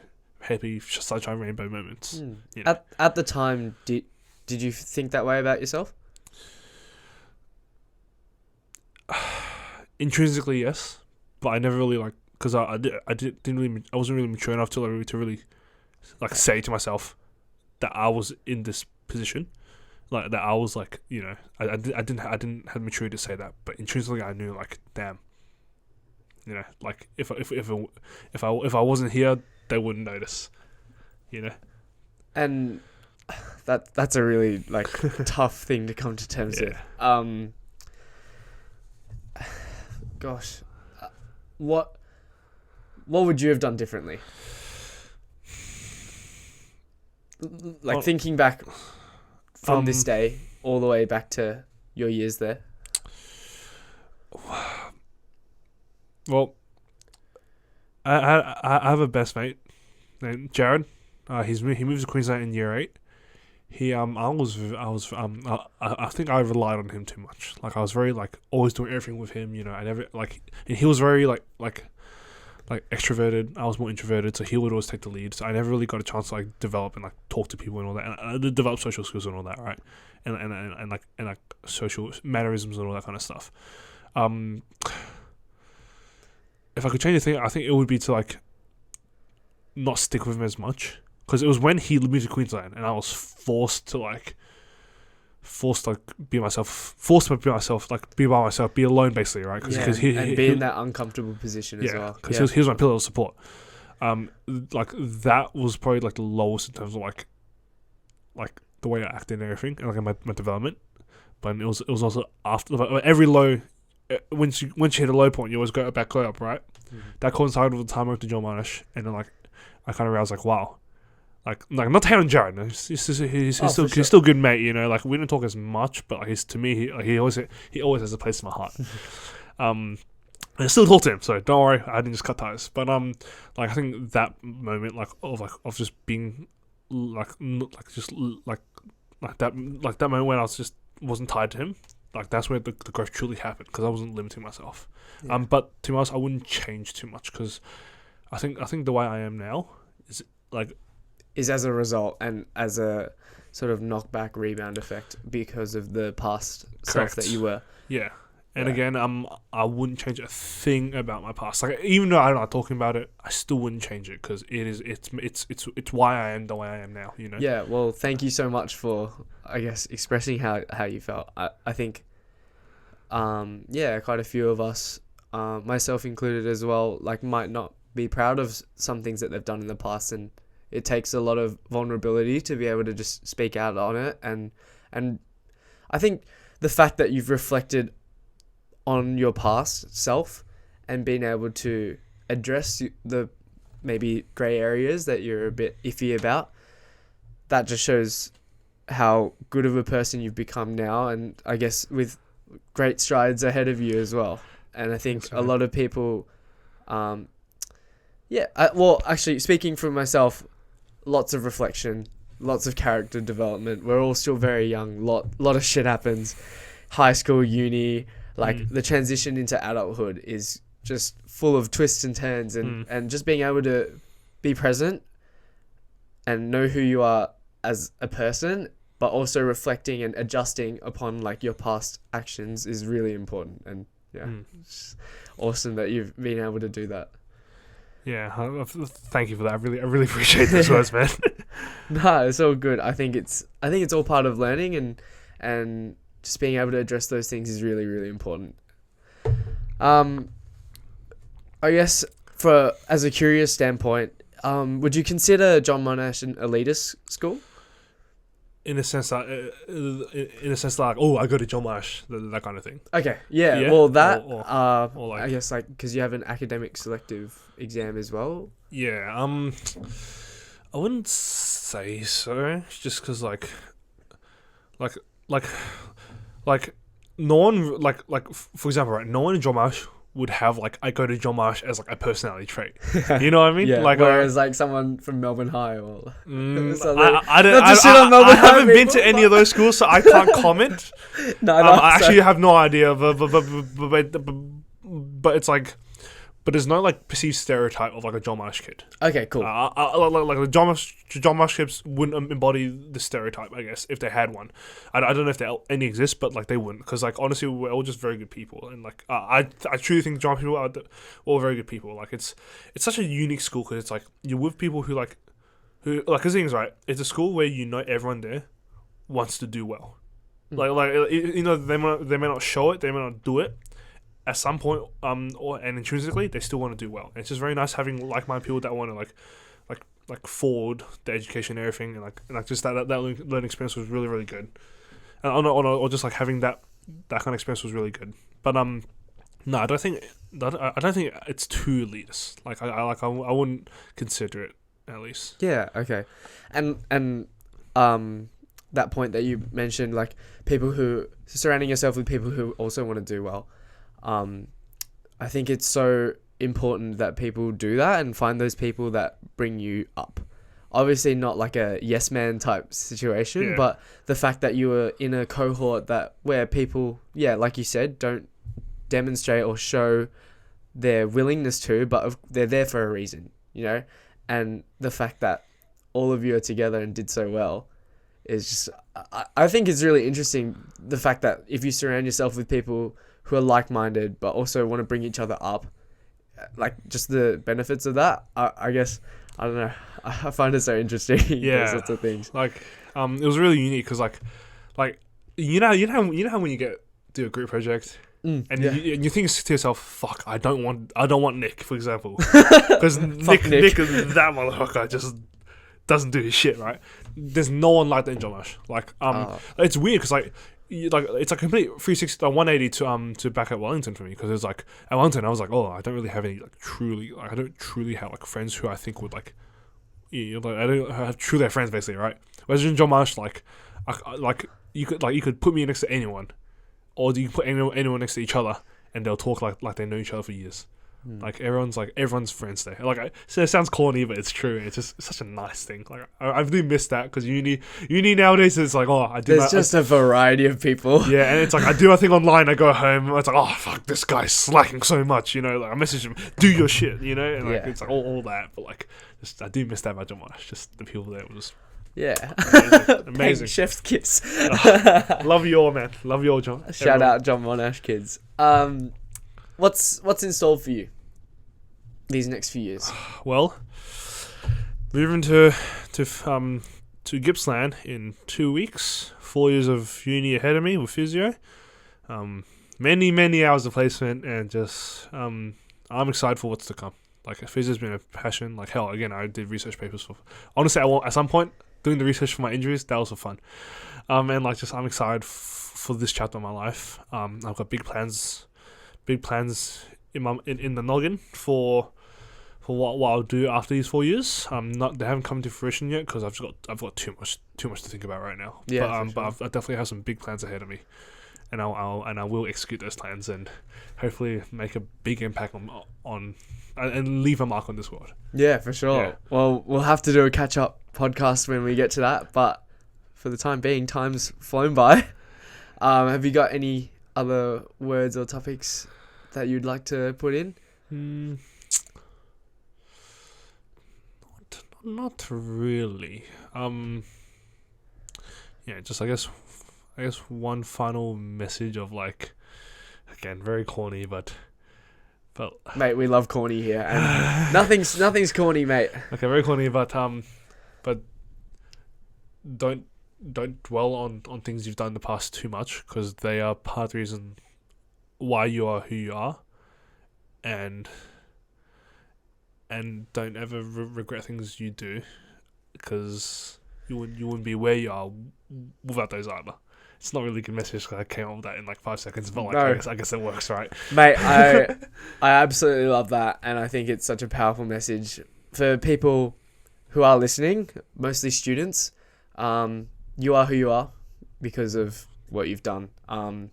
sunshine rainbow moments. You know? At the time, did you think that way about yourself? Intrinsically, yes, but I never really like because I wasn't really mature enough to really like say to myself that I was in this position, like that I was like, you know, I didn't have maturity to say that, but intrinsically I knew like, damn, you know, like if I wasn't here, they wouldn't notice, you know, and that's a really like tough thing to come to terms with. Gosh, what would you have done differently? Like thinking back from this day all the way back to your years there. Well, I have a best mate named Jared. He moves to Queensland in year 8. I think I relied on him too much. Like I was very like always doing everything with him. You know, I never like, and he was very like extroverted. I was more introverted, so he would always take the lead. So I never really got a chance to like develop and like talk to people and all that. And I did develop social skills and all that, right? And like social mannerisms and all that kind of stuff. If I could change a thing, I think it would be to like not stick with him as much. Because it was when he moved to Queensland and I was forced to be myself, like be by myself, be alone basically, right? Because he be in that uncomfortable position as well. Because he was my pillar of support. Like that was probably like the lowest in terms of like the way I acted and everything, and like my development. But it was also after like, every low. Once you hit a low point, you always go back up, right? Mm-hmm. That coincided with the time I went to John Monash, and then like I kind of realized like, wow. Like not to hate on Jared, he's still good mate, you know. Like we didn't talk as much, but like to me, he always has a place in my heart. And I still talk to him, so don't worry, I didn't just cut ties. But like I think that moment, of just being that moment when I wasn't tied to him, like that's where the growth truly happened because I wasn't limiting myself. Yeah. But to be honest, I wouldn't change too much because I think the way I am now is as a result and as a sort of knockback rebound effect because of the past self that you were. Yeah. And again, I wouldn't change a thing about my past. Like even though I'm not talking about it, I still wouldn't change it because it's why I am the way I am now, you know. Yeah, well, thank you so much for I guess expressing how you felt. I think quite a few of us, myself included as well, like might not be proud of some things that they've done in the past, and it takes a lot of vulnerability to be able to just speak out on it. And I think the fact that you've reflected on your past self and been able to address the maybe grey areas that you're a bit iffy about, that just shows how good of a person you've become now, and I guess with great strides ahead of you as well. And I think a lot of people Yeah. Well, actually, speaking for myself, lots of reflection, lots of character development. We're all still very young. Lot of shit happens. High school, uni, like the transition into adulthood is just full of twists and turns, and just being able to be present and know who you are as a person, but also reflecting and adjusting upon like your past actions is really important. And it's awesome that you've been able to do that. Yeah, thank you for that. I really appreciate those words, man. No, it's all good. I think it's all part of learning, and just being able to address those things is really, really important. I guess as a curious standpoint, would you consider John Monash an elitist school? In a sense that, like, oh, I go to John Monash, that kind of thing. Okay, yeah. Well, that or like, I guess like because you have an academic selective exam as well. Yeah. I wouldn't say so. Just because like no one like for example, right? No one in John Monash would have like I go to John Monash as like a personality trait. You know what I mean? Yeah. Like whereas like someone from Melbourne High or I haven't been to any of those schools, so I can't comment. I actually have no idea, but it's like. But there's no like perceived stereotype of like a John Monash kid. Okay, cool. Like the John Monash kids wouldn't embody the stereotype, I guess, if they had one. I don't know if any exist, but like they wouldn't, because like honestly, we're all just very good people, and like I truly think John people are all very good people. Like it's such a unique school because it's like you're with people who because the thing is, right, it's a school where you know everyone there wants to do well. Like you know they may not show it, they may not do it. At some point, and intrinsically, they still want to do well. And it's just very nice having like-minded people that want to like forward the education and everything, and like just that learning experience was really, really good. And or just like having that kind of experience was really good. But no, I don't think it's too elitist. Like I wouldn't consider it, at least. Yeah. Okay. And that point that you mentioned, like people who surrounding yourself with people who also want to do well. I think it's so important that people do that and find those people that bring you up. Obviously not like a yes man type situation, but the fact that you were in a cohort where people, like you said, don't demonstrate or show their willingness to, but they're there for a reason, you know? And the fact that all of you are together and did so well is just, I think it's really interesting, the fact that if you surround yourself with people who are like-minded but also want to bring each other up, like just the benefits of that, I guess, I don't know, I find it so interesting. Those sorts of things. Like it was really unique because like you know how when you do a group project and you think to yourself, fuck, I don't want Nick, for example, because Nick that motherfucker just doesn't do his shit, right? There's no one like that in John Monash. Like it's weird because like it's a complete 360, 180 to back at Wellington for me, because it was like at Wellington I was like, oh, I don't really have any I don't truly have like friends who I think would like, I don't have truly have friends basically, right? Whereas in John Monash, you could put me next to anyone, or you can put anyone next to each other, and they'll talk like they know each other for years. Like everyone's friends there. Like so it sounds corny, but it's true. It's just such a nice thing. Like I do miss that, because uni nowadays is like, oh, I do. There's just a variety of people. Yeah, and it's like I do a thing online. I go home. It's like, oh fuck, this guy's slacking so much. You know, like I message him, do your shit. You know, and like it's like all that. But like, just I do miss that about John Monash. Just the people there was. Yeah, amazing. Chef's kiss. Love you all, man. Love you all, John. Shout out John Monash kids. What's in store for you these next few years? Well, moving to Gippsland in 2 weeks. 4 years of uni ahead of me with physio. Many hours of placement, and just I'm excited for what's to come. Like physio's been a passion. Like hell, again, I did research papers for. Honestly, at some point doing the research for my injuries, that was for fun. And like just I'm excited for this chapter of my life. I've got big plans in the noggin for what I'll do after these 4 years. They haven't come to fruition yet, because I've got too much to think about right now. Yeah, but I definitely have some big plans ahead of me, and I will execute those plans and hopefully make a big impact on and leave a mark on this world. Yeah, for sure. Yeah. Well, we'll have to do a catch-up podcast when we get to that, but for the time being, time's flown by. Have you got any other words or topics that you'd like to put in? Not really. Just I guess one final message of like, again, very corny, but Mate, we love corny here, and nothing's corny, mate. okay, very corny, but don't dwell on things you've done in the past too much, because they are part of the reason why you are who you are, and don't ever regret things you do, because you wouldn't be where you are without those either. It's not really a good message because I came up with that in like 5 seconds, but like, No. I guess it works, right? Mate, I absolutely love that, and I think it's such a powerful message for people who are listening, mostly students. You are who you are because of what you've done. And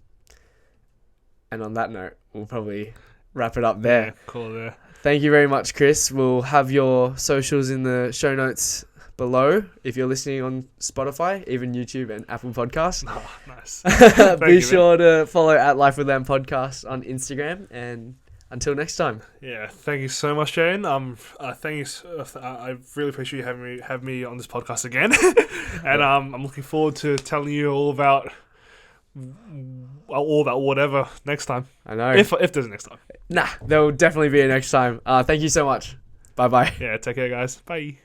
on that note, we'll probably wrap it up there. Yeah, cool there. Thank you very much, Chris. We'll have your socials in the show notes below if you're listening on Spotify, even YouTube and Apple Podcasts. Oh, nice. Be sure to follow at Life with Lamb Podcast on Instagram, and until next time. Yeah, thank you so much, Jane. Thank you. I really appreciate you having me on this podcast again, and I'm looking forward to telling you all about whatever next time. I know. If there's a next time. Nah, there will definitely be a next time. Thank you so much. Bye bye. Yeah, take care, guys. Bye.